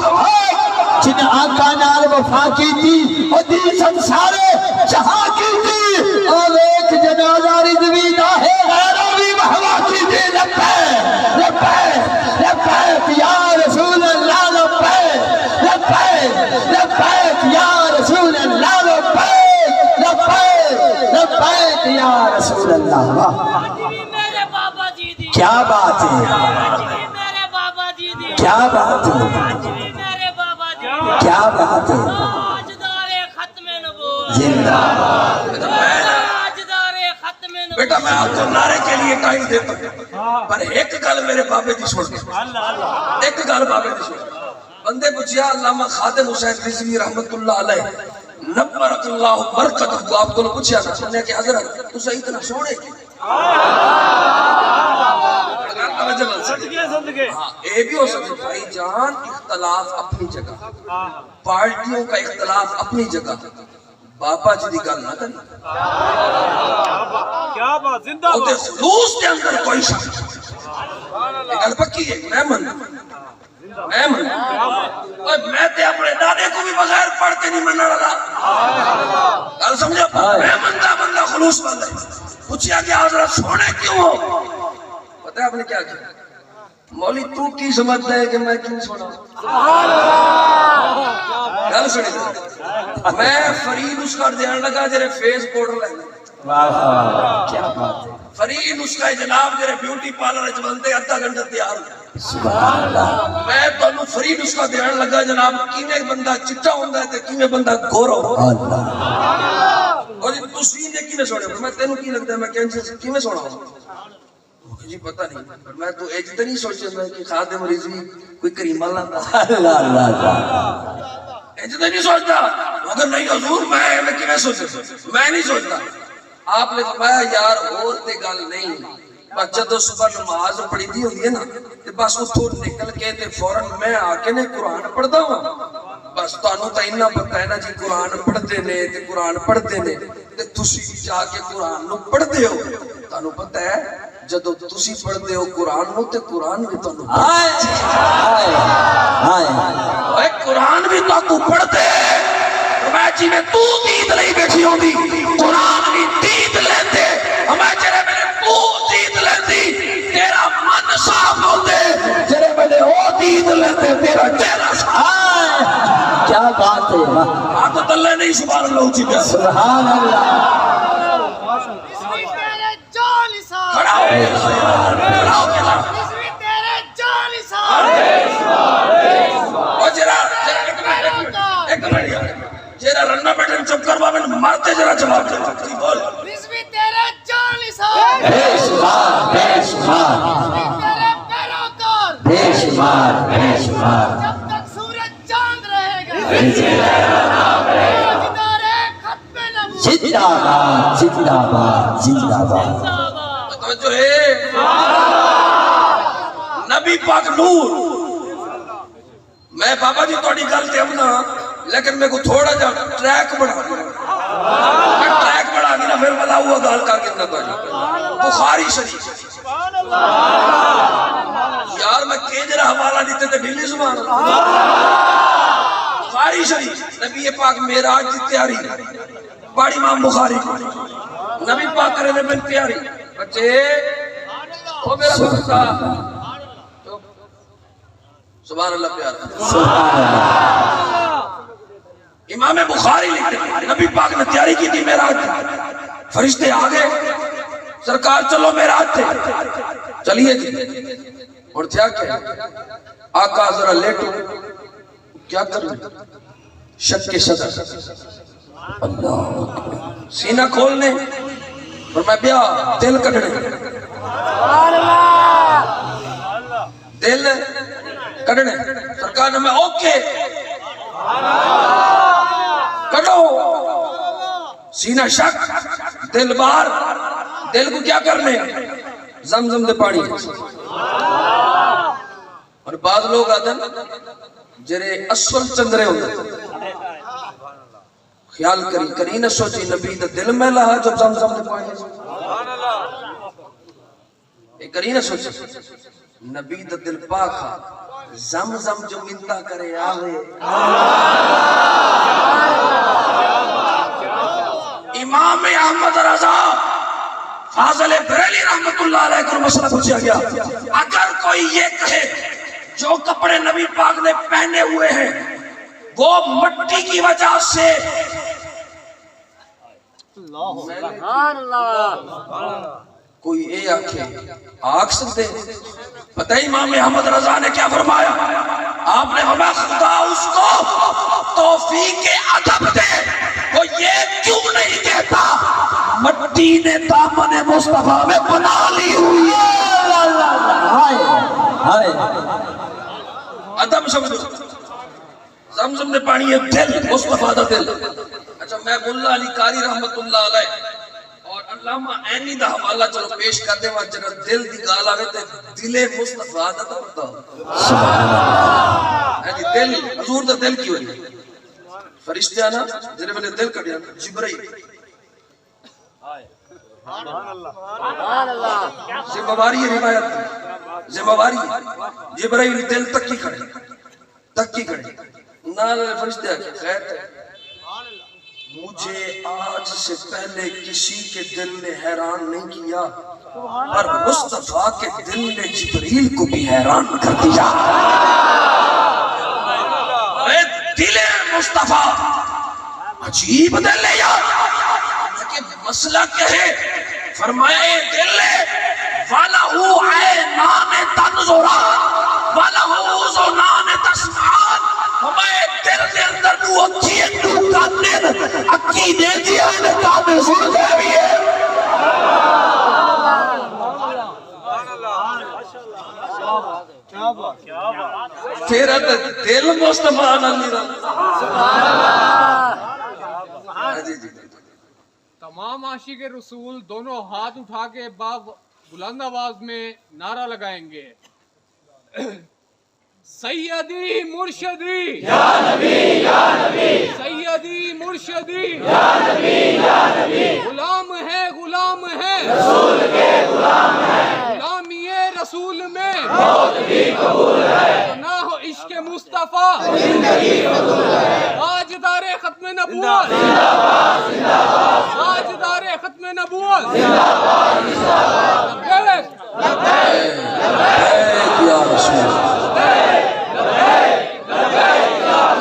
جن آقا نال وفا کی تھی اور دی سنسارے جہاں کی تھی اور ایک جنازہ رضوی ہے غیرہ بھی محوا کی تھی لبیک لبیک لبیک یا رسول اللہ لبیک لبیک لبیک یا رسول اللہ لبیک لبیک لبیک یا رسول اللہ واہ میرے بابا جی دی کیا بات ہے میرے بابا جی دی کیا بات ہے میرے بابا جی کیا بات ہے تاجدار ختم نبوت زندہ تاجدار ختم نبوت بیٹا میں آپ کو نعرے کے لیے ٹائم دیتا ہوں پر ایک گل میرے بابے دی چھوڑ ایک گل بابے دی چھوڑ بندے پوچھیا علامہ خادم حسین رضوی رحمت اللہ علیہ نبرک اللہ برکت کو آپ کو پوچھیا نا انہوں نے کہ حضرت تو صحیح اتنا سوڑے کی اے بھی ہو سکتے بھائی جان اختلاف اپنی جگہ پارٹیوں کا اختلاف اپنی جگہ بابا جی دی گل نہ کریں کیا بات زندہ ہوتے خلوص کے اندر کوئی شک گل پکی ہے میں من میں تے اپنے دادے کو بھی بغیر پڑھ کے نہیں مننا لگا گل سمجھا میں بندہ خلوص والا ہے پوچھیا کہ حضرت سونے کیوں ہو پتہ ہے آپ نے کیا کیا مولی تو کی سمجھتا ہے کہ میں کیوں سونا گل سنی میں فرید اس کا دھیان لگا جرے فیس پاؤڈر لگا کیا بات ہے فرید اس کا جناب جرے بیوٹی پارلر چلتے آدھا گھنٹہ تیار ہو سبحان اللہ میں تو فرید اس کا دھیان لگا جناب کینے بندہ چٹا ہوندہ ہے کینے بندہ گورا ہوندہ ہے اللہ اور جی تسین نے کینے سوڑے میں تینوں کی لگتا ہے میں کینچے سے کینے سوڑا ہوں جی پتہ نہیں میں تو ایجتے نہیں سوچے میں کہ خادم رضوی کوئی کریم اللہ تھا اللہ اللہ ایجتے نہیں سوچتا مگر نہیں حضور میں کینے سوچے میں نہیں سوچتا آپ نے فرمایا یار اور تے گل نہیں بس جدو صبح نماز پڑھی دی ہوئی ہے نا بس اتھو نکل کے تے فوراں میں آ کے نے قرآن پڑھتا ہوں بس تانوں تا اتنا پتہ ہے نا جی قرآن پڑھتے نے تے قرآن پڑھتے نے تے تسی جا کے قرآن نو پڑھتے ہو تانوں پتہ ہے جدو تسی پڑھتے ہو قرآن نو تے قرآن بھی تانوں اے قرآن بھی تانوں پڑھتے میں جی میں تو دید لئی بیٹھی ہوں دی قرآن بھی دید لیندے ہمیں جرے میں تو دید لیندی تیرا من صاف ہوتے جرے میں وہ دید لیندے تیرا چہرہ صاف کیا بات ہے عادت اللہ نہیں سبحان اللہ اچھی پہ سبحان اللہ تیرے جال سال کھڑا ہو گیا تیرے جال سال او جرا ایک منٹ جرا رنہ بیٹھن چپ کر بابن مارتے جرا جواب دے جی بول تیرے جال سال بے شمار بے شمار تیرے پیروکار بے شمار بے شمار جب تک سورج چاند رہے گا ختم نبوت زندہ باد زندہ باد زندہ باد توجہ ہے نبی پاک نور میں بابا جی توڑی گل تے ہم نا لیکن میں کو تھوڑا جا ٹریک بڑھا میں ٹریک بڑھا گی نا پھر بلا ہوا گال کر کے اندر تو بخاری شریف یار میں کیجرہ حوالہ دیتے تھے ڈھیلی زبان بخاری شریف نبی پاک معراج دی تیاری بڑی امام بخاری نبی پاک کرے نے بن تیاری بچے وہ میرا بچہ سبحان اللہ پیار سبحان اللہ امام بخاری لکھتے ہیں نبی پاک نے تیاری کی تھی معراج کی فرشتے آگے سرکار چلو معراج تھے چلیے جی اور کیا کیا آقا ذرا لیٹو کیا کر لیں شک کے صدر اللہ سینہ کھولنے اور میں بیا دل کٹنے دل کٹنے سرکار نے میں اوکے کٹو سینہ شک دل باہر دل کو کیا کرنے زمزم دے پانی اور بعض لوگ آتے ہیں جرے اسول چندرے ہوتے خیال کری نہ سوچی نبی دا دل میں لہا جب زمزم دے پانی ایک کری نہ سوچی نبی دا دل پاکا زمزم جو منتا کرے آوے امام احمد رضا فاضل بریلی رحمت اللہ علیہ کو مسئلہ پوچھا گیا اگر کوئی یہ کہے جو کپڑے نبی پاک نے پہنے ہوئے ہیں وہ مٹی کی وجہ سے کوئی اے آنکھ سکتے پتہ ہی امام احمد رضا نے کیا فرمایا آپ نے فرمایا خدا اس کو توفیق ادب دے وہ یہ کیوں نہیں کہتا مٹی نے دامن مصطفیٰ میں بنا لی ہوئی ادب سمجھو زمزم نے پانی ہے دل مصطفیٰ دا دل اچھا میں ملا علی قاری رحمت اللہ علیہ اور علامہ عینی دا حوالہ چلو پیش کر دے وہاں جنہاں دل دی گال آگے تے دل مصطفیٰ دا تو پڑتا یعنی دل حضور دا دل کیوں ہے فرشتے آنا جنہیں میں نے دل کٹیا جبرائیل ذمہ واری ہے روایت ذمہ واری جبرائیل دل تک کی کھڑے نال فرشتے آگے خیر ہے مجھے آج سے پہلے کسی کے دل نے حیران نہیں کیا پر مصطفیٰ کے دل نے جبریل کو بھی حیران کر دیا اے دل مصطفیٰ عجیب دل ہے یار لیکن مسئلہ کیا ہے فرمائے دل وَلَهُ عَيْنَانِ تَنْظُرَانِ وَلَهُ أُذُنَانِ تَسْمَعَانِ ہمیں دل دے اندر نو اکی اندو کانن اکی دے دیا ہے کامل سن دے بھی ہے تیرا دل مصطفیٰ نہ میرا تمام عاشق رسول دونوں ہاتھ اٹھا کے بلند آواز میں نعرہ لگائیں گے سیدی مرشدی یا نبی سیدی مرشدی یا نبی غلام ہے رسول کے غلام ہے غلامی رسول میں موت بھی قبول ہے نہ ہو عشق مصطفیٰ زندگی فضول ہے تاجدار ختم نبوت زندہ باد تاجدار ختم نبوت زندہ باد لبیک یا رسول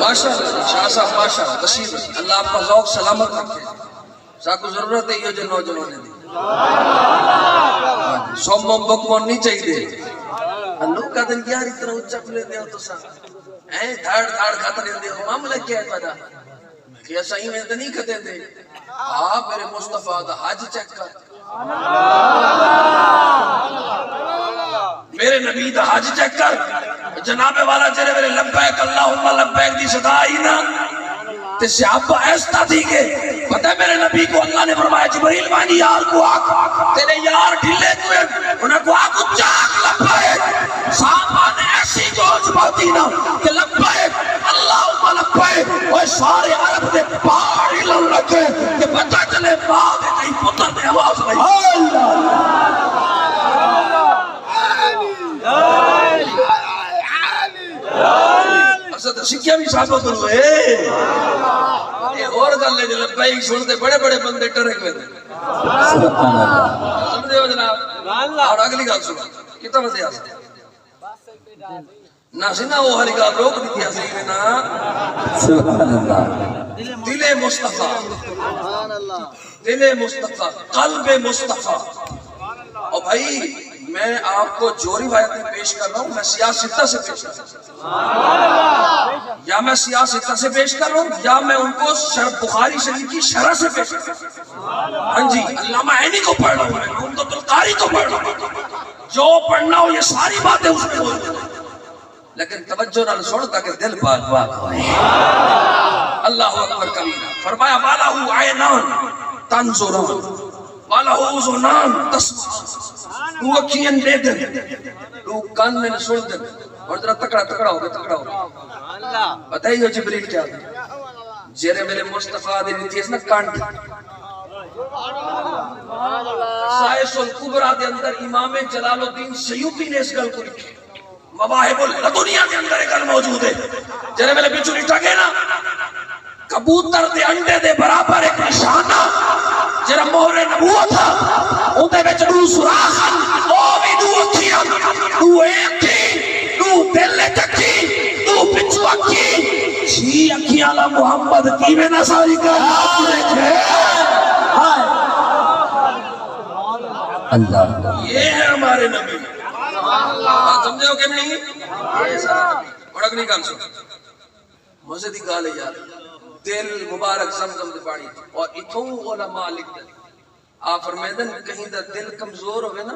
ماشاءاللہ شاہ صاحب ماشاءاللہ تشریف اللہ آپ کا ذوق سلامت رکھے ساکو ضرورت ہے یہ جو نوجوان دی سومم بکمون نہیں چاہیے اللہ کا دن یار اتنا اچھا پلے دے تو سا دھاڑ کھاتا دے ہو معاملہ کیا ہے تھا میں کہ ایسا ہی میں تو نہیں کھتے دے آپ میرے مصطفیٰ دا حج چیک کر میرے نبی دا حج چیک کر جناب والا جرے میرے لبیک اللہم لبیک دی صدا آئی نا تے صحابہ ایستا تھی کہ پتہ ہے میرے نبی کو اللہ نے فرمایا جبریل وانی یار کو آگ تیرے یار ڈھلے کوئے انہیں کو آگ چاک لبیک صحابہ نے ایسی گوش باتی نا کہ لبیک اللہم لبیک وہ سارے عرب دے پاڑی لن رکھے کہ پتہ چلے باغ کہیں پتر دے آواز نہیں اسد سکھیا بھی ثابت ہوئے اور گل لے جو لبیک سنتے بڑے بڑے بندے ٹرک میں تھے سمجھے ہو جناب اور اگلی گل سنا کتنا مزے آسا نہ سنا وہ ہری گل روک دی تھی آسا نا دل مصطفیٰ دل مصطفیٰ قلب مصطفیٰ اور بھائی میں آپ کو جو روایتیں پیش کر رہا ہوں میں سیاستہ سے پیش کر رہا ہوں یا میں سیاستہ سے پیش کر رہا ہوں یا میں ان کو بخاری شریف کی شرح سے پیش کر رہا ہوں ہاں جی علامہ عینی کو پڑھ رہا ہوں میں ان کو تلقاری کو پڑھ رہا ہوں جو پڑھنا ہو یہ ساری باتیں اس میں ہوئی لیکن توجہ نہ چھوڑ تاکہ دل پاک ہوئے اللہ اکبر کبیرہ فرمایا وَلَهُ عَيْنَانْ تَنْظُرَانْ وَلَهُ اُذُنَانْ تَسْمَعُ تو اکھیاں دے دیں تو کان میں سن دیں اور ذرا تکڑا ہو گیا بتائیے جبریل کیا ہے جیرے میرے مصطفیٰ دے نیتیس نا کانٹ سائس القبرہ دے اندر امام جلال الدین سیوطی نے اس گل کو لکھے مواہب الدنیا دے اندر ایک گل موجود ہے جیرے میرے بچو لٹا گئے نا کبوتر دے انڈے دے برابر ایک نشانہ جرا مہر نبوت تھا اندے وچ دو سوراخن او بھی دو اکھیاں دو اکھی دو دل چکی دو پچھو اکھی چھی اکھیاں لا محمد کی میں نہ ساری کا اللہ یہ ہے ہمارے نبی بات سمجھے ہو کہ نہیں یہ سارے نبی بڑک نہیں کام سو مزے دی گالے یاد دل مبارک زمزم دے پانی اور اتھوں علماء لکھ دے آپ فرمیدن کہیں دا دل کمزور ہوئے نا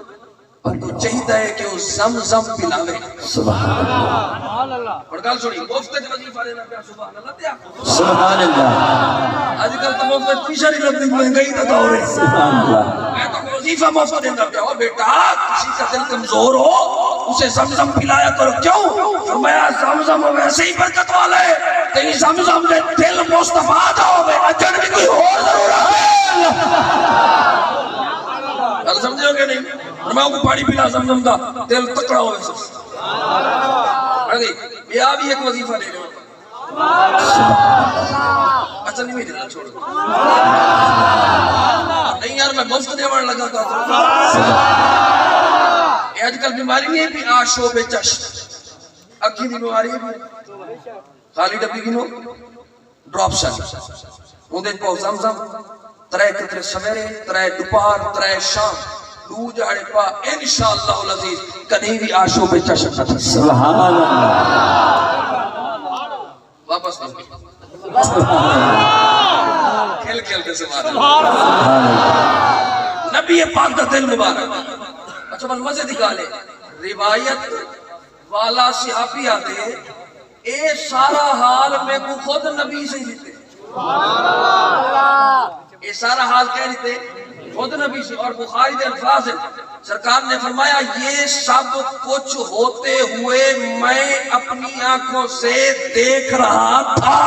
اور کو چاہیدہ ہے کہ وہ زمزم پلاوے سبحان اللہ اور گال سوڑی مفتج وظیفہ دینا پیا سبحان اللہ دیا سبحان اللہ آج کل تو مفتج پیشاری لبنی مہنگئی تا دور ہے سبحان اللہ میں تو وظیفہ مفتج دینا پیا بیٹا کسی کا دل کمزور ہو اسے زمزم پلایا کرو کیوں فرمایا زمزم ویسے ہی برکت والا ہے کہیں زمزم دے دل مصطفیٰ جاؤ بے اجن بھی کوئی اور ضرورت ہے اگر سمجھے ہو کہ نہیں فرمایا کو پاڑی پلا زمزم دا دل تکڑا ہوئے سب یہ بھی ایک وظیفہ لے لیں اچھا نہیں میں دل چھوڑ نہیں یار میں مفت دیوان لگا تھا یہ آج کل بیماری نہیں ہے بھی آشو بے چش اکھی دی بیماری ہے خالی ڈبی گنو ڈراپ شن اندھے کو زمزم ترے کترے سویرے ترے دوپہر ترے شام دو جاڑے پا انشاءاللہ العزیز کہیں بھی آشو بے چش سبحان اللہ واپس نہیں کھل کے سبحان اللہ نبی پاک دا دل مبارک اچھا بل مزے دکھا لے روایت والا صحابی آتے اے سارا حال میں کو خود نبی سے جیتے اے سارا حال کہہ لیتے خود نبی سے اور بخاری دے الفاظ ہیں سرکار نے فرمایا یہ سب کچھ ہوتے ہوئے میں اپنی آنکھوں سے دیکھ رہا تھا.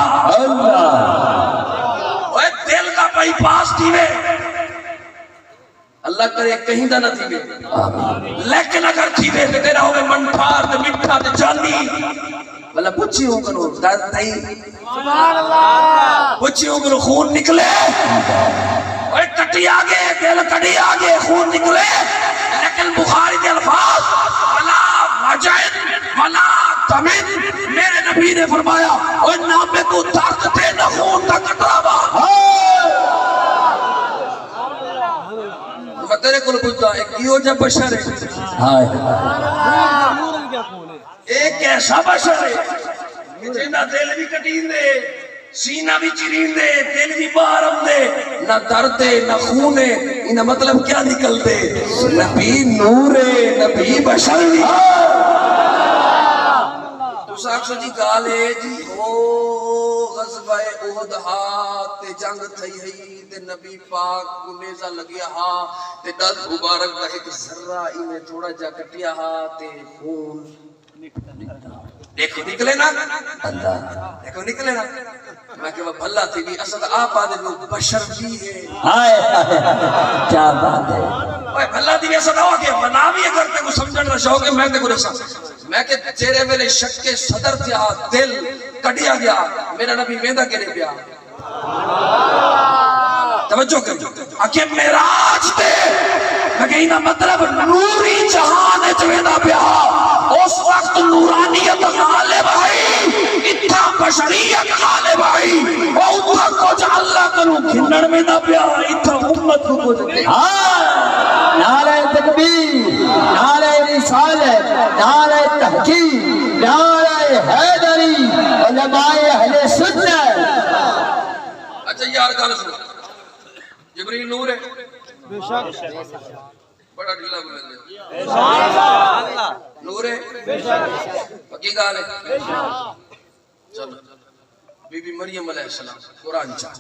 اوے دل کا بائی پاس تھیوے اللہ کرے کہیں دا نہ تھیوے, لیکن اگر تھیوے تے تیرا ہوئے منٹھار تے مٹھا تے جانی بلا پوچھی ہوں کنو داد تائی سبحان اللہ. پوچھی ہوں کنو خون نکلے, اوے کٹی آگے دل کٹی آگے خون نکلے, لیکن بخاری کے الفاظ ولا وجد ولا تمن, میرے نبی نے فرمایا اوے نہ میں کو درد تے نہ خون دا قطرہ با. میں تیرے کو پوچھتا ایک کیوں جب بشر ہے, ایک ایسا بشر ہے جنہ دل بھی کٹین دے, سینہ بھی چرین دے, دل بھی باہر ہم دے, نہ درد دے نہ خون ہے. انہا مطلب کیا نکل دے؟ نبی نور ہے, نبی بشر بھی. تو ساکسو جی کالے جی او غزوہ احد ہاتھ تے جنگ تھئی ہئی تے نبی پاک کو نیزہ لگیا ہاں تے دل مبارک دا ایک ذرہ انہیں تھوڑا جا کٹیا ہاں تے خون دیکھو نکلے نا, دیکھو نکلے نا. میں کہ وہ بھلا تھی بھی اسد آپ آدھے لوگ بشر بھی ہے. کیا بات ہے. اوہ بھلا تھی بھی اسد آوہ کہ مناوی اگر تے کو سمجھن رہا شاہو کہ میں تے کو رسا میں کہ چہرے میرے شک کے صدر تھیا دل کٹیا گیا, میرا نبی ویندہ کے لئے پیا. توجہ کر آکے میراج تے میں کہ انہا مطلب نوری جہان ہے جویندہ پیا, اس وقت نورانیت غالب آئی, اتھا بشریت غالب آئی, وہ اتھا کچھ اللہ کروں گھنڑ میں نہ پیا, اتھا امت کو کچھ دے. نعرہ تکبیر, نعرہ رسالت, نعرہ تحقیق, نعرہ حیدری, علماء اہل سنت. اچھا یار گانا سنا, جبریل نور ہے بڑا ڈھیلا بلند ہے, نور ہے پکی گال ہے. چلو بی بی مریم علیہ السلام قرآن چاہ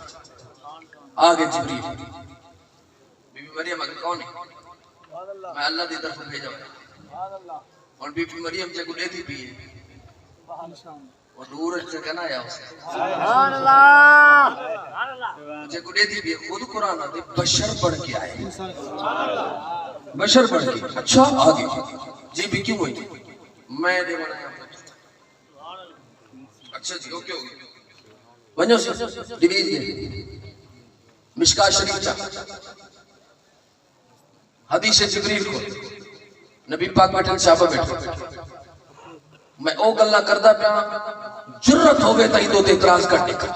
آگے جبریل, بی بی مریم اگر کون ہے؟ میں اللہ دی طرف بھیجا ہوا, اور بی بی مریم جے کو لے دی بھی ہے وہ نور سے کہنا آیا اسے سبحان اللہ. جے کو لے دی بھی ہے خود قرآن آتے بشر بڑھ کے آئے, بشر بڑھ کے. اچھا آگے جی بھی کیوں ہوئی میں نے بنایا. اچھا جی اوکے ہوگی بنیو سے ڈیویز دے مشکاہ شریف چاہ حدیث جبریل کو نبی پاک بیٹھے صحابہ بیٹھے, میں او گلہ کردہ پیا جرت ہوئے تا ہی دو تے اعتراض کرنے کا,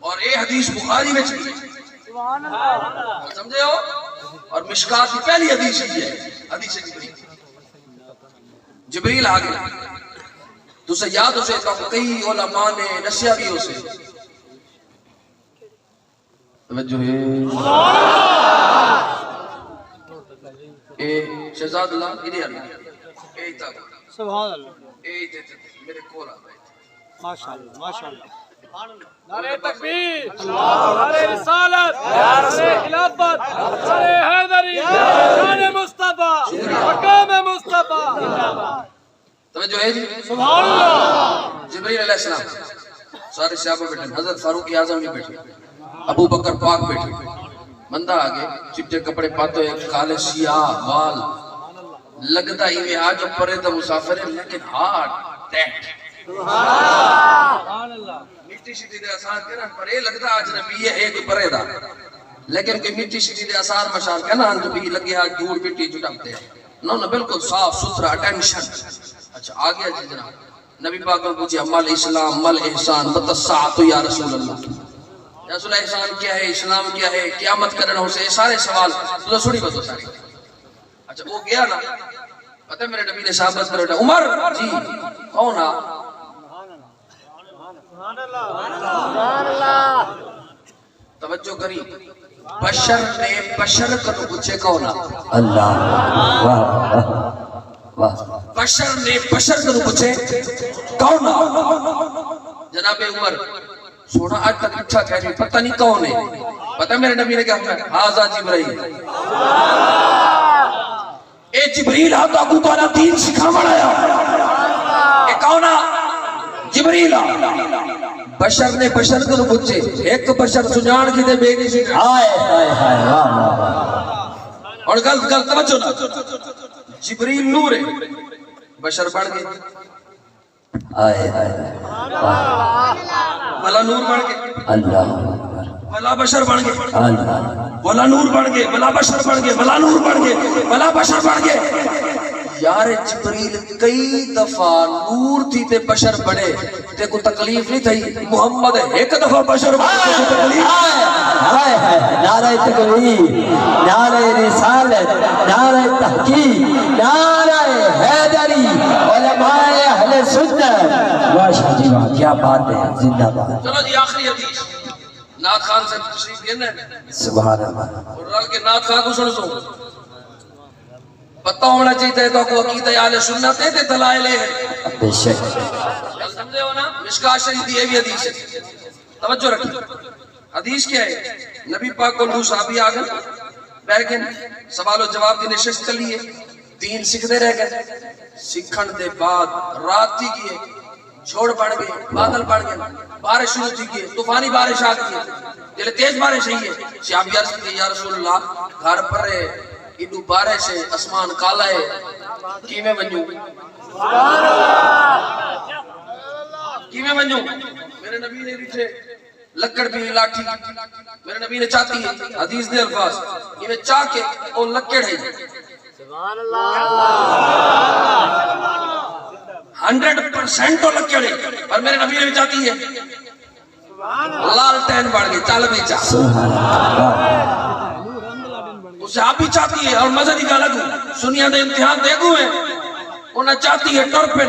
اور اے حدیث بخاری میں چلی سمجھے ہو, اور مشکاہ کی پہلی حدیث ہی ہے حدیث جبریل. جبریل آگے تو سے یاد اسے تو کئی علماء نے نسیہ بھی اسے توجہ ہے. اے شہزاد اللہ ادھے اللہ اے تک سبحان اللہ, اے تے میرے کول آ گئے. ماشاءاللہ ماشاءاللہ. نعرہ تکبیر, نعرہ رسالت, نعرہ خلافت, نعرہ حیدری, شان مصطفیٰ, مقام مصطفیٰ. توجہ ہے جی. سبحان اللہ. جبریل علیہ السلام سارے صحابہ بیٹھے, حضرت فاروق اعظم بھی بیٹھے, ابو بکر پاک بیٹھے, بندہ آگے چٹے کپڑے پاتو ایک کالے سیاہ وال لگتا ہی میں آج پرے تا مسافر ہے لیکن ہارٹ ٹیٹ. سبحان اللہ. مٹی شٹی دے اثار کرن پر اے لگتا آج نبی ہے ایک پرے دا, لیکن کہ مٹی شٹی دے اثار مشار کرنا ہم تو بھی لگی آج دور مٹی جٹکتے ہیں. نو نو بالکل صاف ستھرا اٹینشن. اچھا آگیا جی جناب نبی پاک نے پوچھا مل اسلام مل احسان بتساعت یا رسول اللہ, یا رسول اللہ احسان کیا ہے, اسلام کیا ہے, قیامت کرنا ہو سے سارے سوال تو سوڑی بتو ساری. اچھا وہ گیا نا پتہ میرے نبی نے صحابت کر رہا عمر جی کون آ توجہ کری, بشر نے بشر کو پوچھے کون آ اللہ, واہ بشر نے بشر کو پوچھے کون آ. جناب عمر سونا آج تک اچھا کہہ رہی پتہ نہیں کون ہے, پتہ میرے نبی نے کیا فرمایا ہاذا جبرائیل اے جبریل آ تو اگو تو دین سکھا بڑھایا اے کون آ جبریل آ بشر نے بشر کو پوچھے ایک بشر سجان کی دے بے نہیں سکھا ہائے ہائے ہائے واہ واہ واہ اور غلط توجہ نہ جبریل نور ہے بشر بڑھ گئے ہائے ہائے بلا نور بڑھ گئے اللہ اکبر بلا بشر بڑھ گئے اللہ بلا نور بڑھ گئے بلا بشر بڑھ گئے بلا نور بڑھ گئے بلا بشر بڑھ گئے یار جبریل کئی دفعہ نور تھی تے بشر بڑھے تے کو تکلیف نہیں تھی محمد ایک دفعہ بشر بڑھے تے تکلیف ہائے ہائے نعرہ تکبیر نعرہ رسالت نعرہ تحقیق نعرہ حیدری علماء اہل سنت واہ شاہ جی واہ کیا بات ہے زندہ باد چلو جی آخری حدیث نعت خان سے تشریف لینا ہے سبحان اللہ اور رل کے نعت خان کو سن سو پتہ ہونا چاہیے تو کو عقیدہ اہل سنت ہے تے دلائل ہے بے شک سمجھے ہو نا مشکات شریف دی بھی حدیث ہے توجہ رکھیں حدیث کیا ہے نبی پاک کو 2 صحابی آ گئے بیٹھ گئے سوال و جواب کی نشست چلی ہے دین سیکھتے رہ گئے سیکھن دے بعد رات تھی گئے چھوڑ پڑ گئے بادل پڑ گئے بارش شروع تھی گئے طوفانی بارش آ گئی جلے تیز بارش ہے صحابی عرض کی یا رسول اللہ گھر پر ایڈو بارش ہے اسمان کالا ہے کیویں ونجوں کیویں ونجوں میرے نبی نے بیٹھے لکڑ بھی لاٹھی میرے نبی نے چاہتی ہے حدیث دے الفاظ کیویں چاہ کے او لکڑ ہے سبحان اللہ 100% تو لکڑ ہے پر میرے نبی نے بھی چاہتی ہے لال ٹین بڑھ گئی چال بھی چاہ سبحان اللہ اسے آپ بھی چاہتی ہے اور مزہ نکال لگو سنیا دے امتحان دے گو ہے انہیں چاہتی ہے ٹر پہ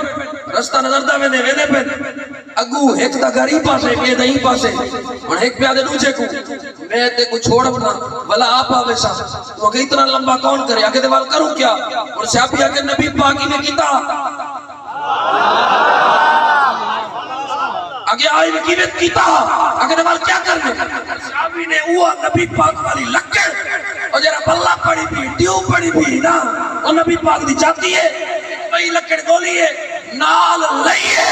رستہ نظر دا میں دے ویدے پہ اگو ایک دا گھر ہی پاسے پہ دہی پاسے اور ایک پہ آدھے دوچے کو میں تے کو چھوڑ بنا بھلا آپ آوے سا تو کہ اتنا لمبا کون کرے آگے دیوال کروں کیا اور سے آپ بھی آگے نبی پاکی نے کیتا آگے آئی میں کیویت کیتا آگے دیوال کیا کرنے صحابی نے اوہ نبی پاک والی لکڑ اور جرا بلہ پڑی بھی ٹیو پڑی بھی نا اور نبی پاک دی چاہتی ہے وہی لکڑ گولی ہے نال لئیے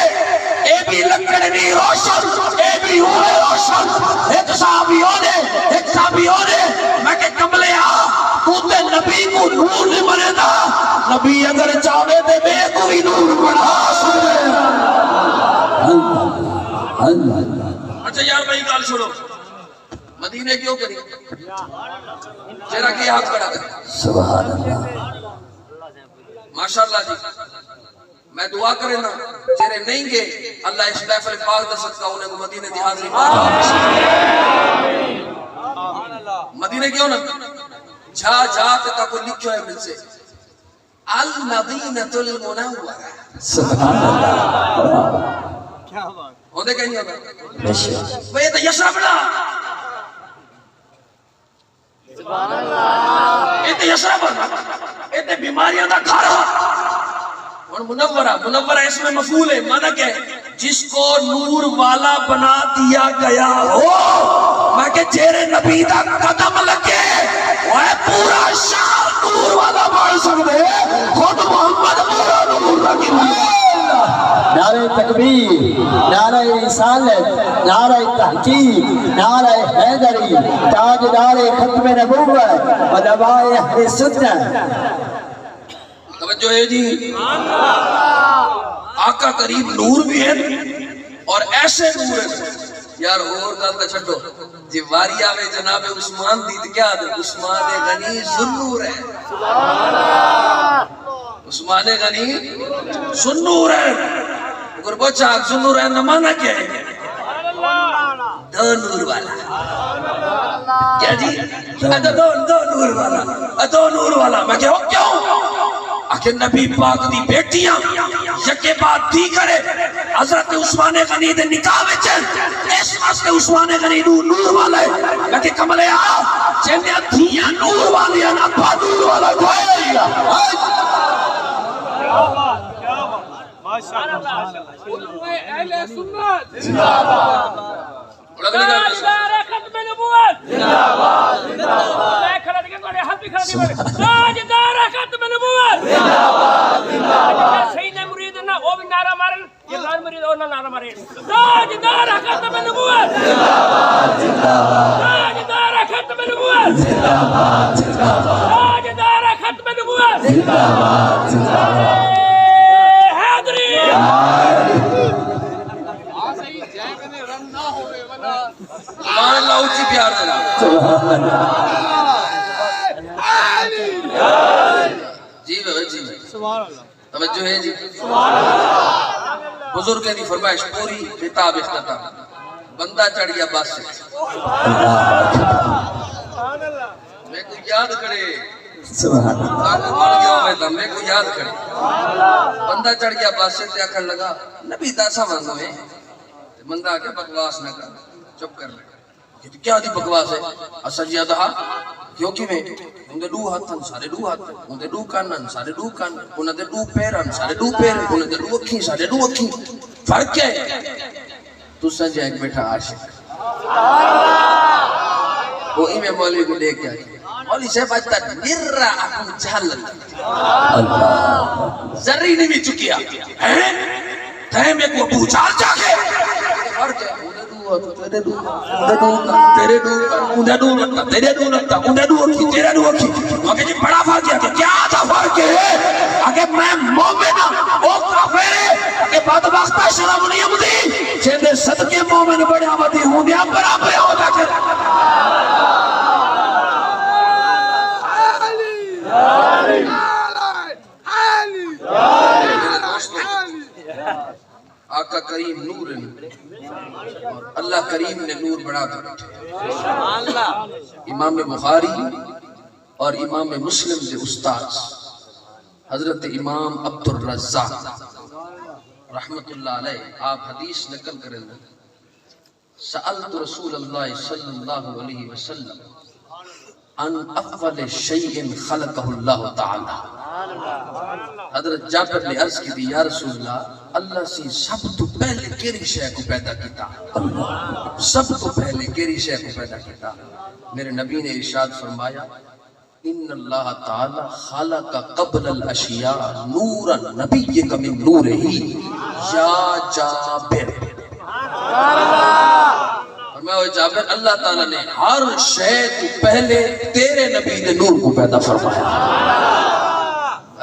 اے بھی لکڑ بھی روشن اے بھی ہوئے روشن ایک صحابیوں نے میں کہ کملے تو تے نبی کو نور نہیں بنے دا نبی اگر چاہے تے بے کوئی نور بنا سکتے اچھا یار بھائی گال چھوڑو مدینے کیوں کری چہرہ کی ہاتھ کڑا کر سبحان اللہ ماشاءاللہ جی میں دعا کرے نا چہرے نہیں گے اللہ اس محفل پاک دے سکتا انہیں کو مدینے دی حاضری مدینے کیوں نا جھا تا کو لکھو ہے مل سے المدینۃ المنورہ سبحان اللہ کیا بات ہوتے کہیں نہیں ہوتا بے شک وہ یہ تو یشربنا یہ تو یشربنا یہ تو بیماریاں دا کھارا اور منورہ اس میں مفعول ہے معنی کیا ہے جس کو نور والا بنا دیا گیا ہو میں کہ چہرے نبی دا قدم لگے وہ پورا شہر نور والا بڑھ سکتے خود محمد پورا نور لگے نعرہ تکبیر نعرہ رسالت نعرہ تحقیق نعرہ حیدری تاجدار ختم نبوت علماء اہل سنت توجہ ہے جی آقا قریب نور بھی ہے اور ایسے نور ہے یار اور گل کا چھٹو جی واری آوے جناب عثمان دید کیا دے عثمان غنی ذنور ہے عثمان غنی ذنور ہے اگر بچہ ذنور ہے نمانا کیا ہے دو نور والا کیا جی دو نور والا میں کہوں کیوں آخر نبی پاک دی بیٹیاں یکے بعد دی کرے حضرت عثمان غنی دے نکاح وچن اس واسطے عثمان غنی نور والا ہے میں کہ کملے آ جنیا دھیاں نور والی نہ پا نور والا کوئی اہل سنت ختم نبوت تاجدار ختم نبوت زندہ باد سید مرید نہ وہ بھی نعرہ مارن یہ غیر مرید اور نہ نعرہ مارے تاجدار ختم نبوت زندہ باد تاجدار ختم نبوت زندہ باد تاجدار ختم نبوت زندہ باد حیدری سبحان اللہ اونچی پیار دینا جی بھائی جی توجہ ہے جی بزرگ دی فرمائش پوری کتاب اختتام بندہ چڑھ گیا بس سے میں کو یاد کرے میں کو یاد کرے بندہ چڑھ گیا بس سے آخر لگا نبی داسا مانگو ہے بندہ آ کے بکواس نہ کر چپ کر لے کیا دی بکواس ہے اصل جی ادھا کیونکہ میں انہیں دو ہاتھن سارے دو ہاتھن انہیں دو کانن سارے دو کانن انہیں دے دو پیرن سارے دو پیر انہیں دے دو اکھی سارے دو اکھی فرق کیا ہے تو سنجھے ایک بیٹھا عاشق وہ ایمیں مولوی کو لے کے آئی مولوی صاحب آج تک نرہ اپن جہل ذری نہیں بھی چکیا تہے میں کو پوچھال جاگے فرق ہے تیرے دو اکھی آگے جی بڑا فرق ہے کیا تھا فرق ہے آگے میں مومن او کافر ہے آگے بدبختہ شرم نہیں مدی چھے صدقے مومن بڑے آمدی ہوں دیا برابر ہوتا کر آقا کریم نور ہے اور اللہ کریم نے نور بڑھا کر امام بخاری اور امام مسلم کے استاد حضرت امام عبد الرزاق رحمت اللہ علیہ آپ حدیث نقل کریں سألت رسول اللہ صلی اللہ علیہ وسلم ان اول شیء خلقہ اللہ تعالی حضرت جابر نے عرض کی دی یا رسول اللہ اللہ سے سب تو پہلے کیری شے کو پیدا کیتا سب تو پہلے کیری شے کو پیدا کیتا میرے نبی نے ارشاد فرمایا ان اللہ تعالی خلق قبل الاشیاء نورا نبیک من نورہ یا جابر فرمایا جابر اللہ تعالی نے ہر شے تو پہلے تیرے نبی نے نور کو پیدا فرمایا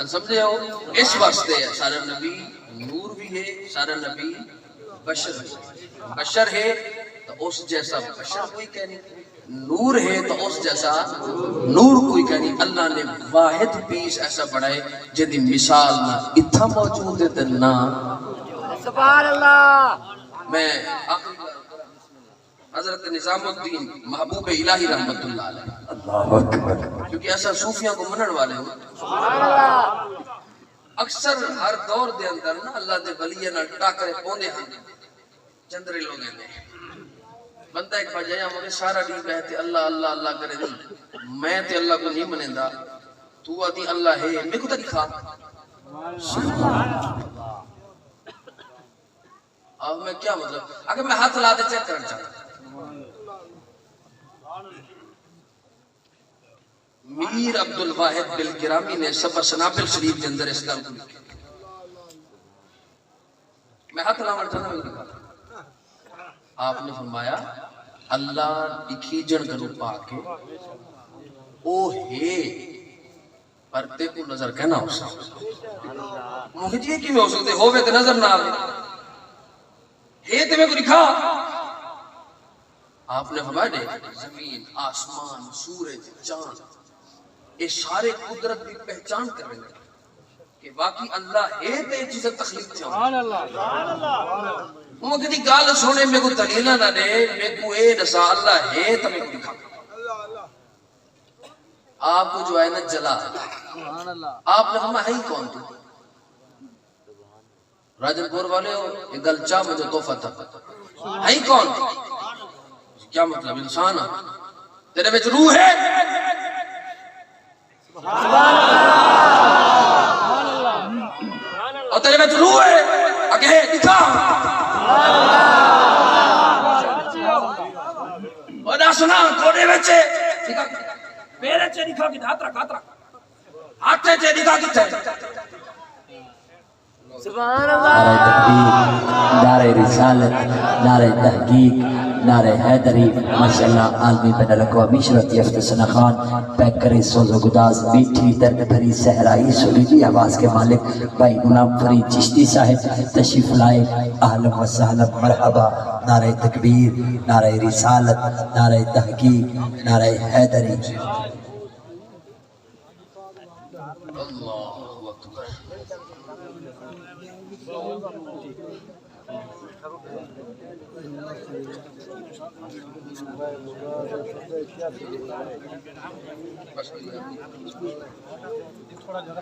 سمجھے ہو اس واسطے ہے سارا نبی نور بھی ہے سارا نبی بشر ہے بشر ہے تو اس جیسا بشر کوئی کہنی نور ہے تو اس جیسا نور کوئی کہنی اللہ نے واحد پیس ایسا بڑھائے جدی مثال نہ اتھا موجود ہے نہ سبحان اللہ میں حضرت نظام الدین محبوب الہی رحمت اللہ علیہ کیونکہ ایسا صوفیاں کو منن والے ہوں اکثر ہر دور دے اندر نا اللہ دے ولیہ نہ ٹاکرے پوندے ہاں چندرے لوگ ہیں بندہ ایک بجایا مجھے سارا دن کہتے اللہ اللہ اللہ کرے دن میں تے اللہ کو نہیں منیں دا تو آدھی اللہ ہے میں کو تک کھا اب میں کیا مطلب اگر میں ہاتھ لا دے چیک کرنا چاہتا میر عبد الواحد بالکرامی نے سبا سنابل شریف کے اندر اس گل کو لکھا میں ہاتھ لاؤں چاہتا ہوں آپ نے فرمایا اللہ لکھی جن کرو پاکے او ہے پردے کو نظر کہنا ہو سکتا مجھے یہ کی میں ہو سکتے ہوئے تو نظر نہ آئے ہے تو میں کو لکھا آپ نے فرمایا زمین آسمان سورج چاند یہ سارے قدرت کی پہچان کر رہے ہیں کہ واقعی اللہ ہے تے چیزیں تخلیق تھے وہ کہتی گال سونے میں کو دلیلہ نہ دے میں کو اے نسا اللہ ہے تو میں کو دکھا آپ کو جو ہے نا جلا آپ نے فرمایا ہے ہی کون تو راجن پور والے ہو یہ گلچا میں جو توفہ تھا ہے ہی کون کیا مطلب انسان ہے تیرے بچ روح ہے اور تیرے بچ روح ہے آگے ہے دکھا اور نہ سنا تھوڑے بچے پیرے چے لکھا کی ہاتھ رکھ ہاتھے چے لکھا کی سبحان نعرہ اللہ تکبیر، نعرہ رسالت، نعرہ تحقیق، نعرہ حیدری، ماشاءاللہ عالمی بین الاقوامی شرط یافتہ ثنا خان پیک کرے سوز و گداز میٹھی درد بھری صحرائی سریلی آواز کے مالک بھائی غلام فرید چشتی صاحب تشریف لائے، اہلا و سہلا مرحبا۔ نعرہ تکبیر، نعرہ رسالت، نعرہ تحقیق، نعرہ حیدری۔ تھوڑا جگہ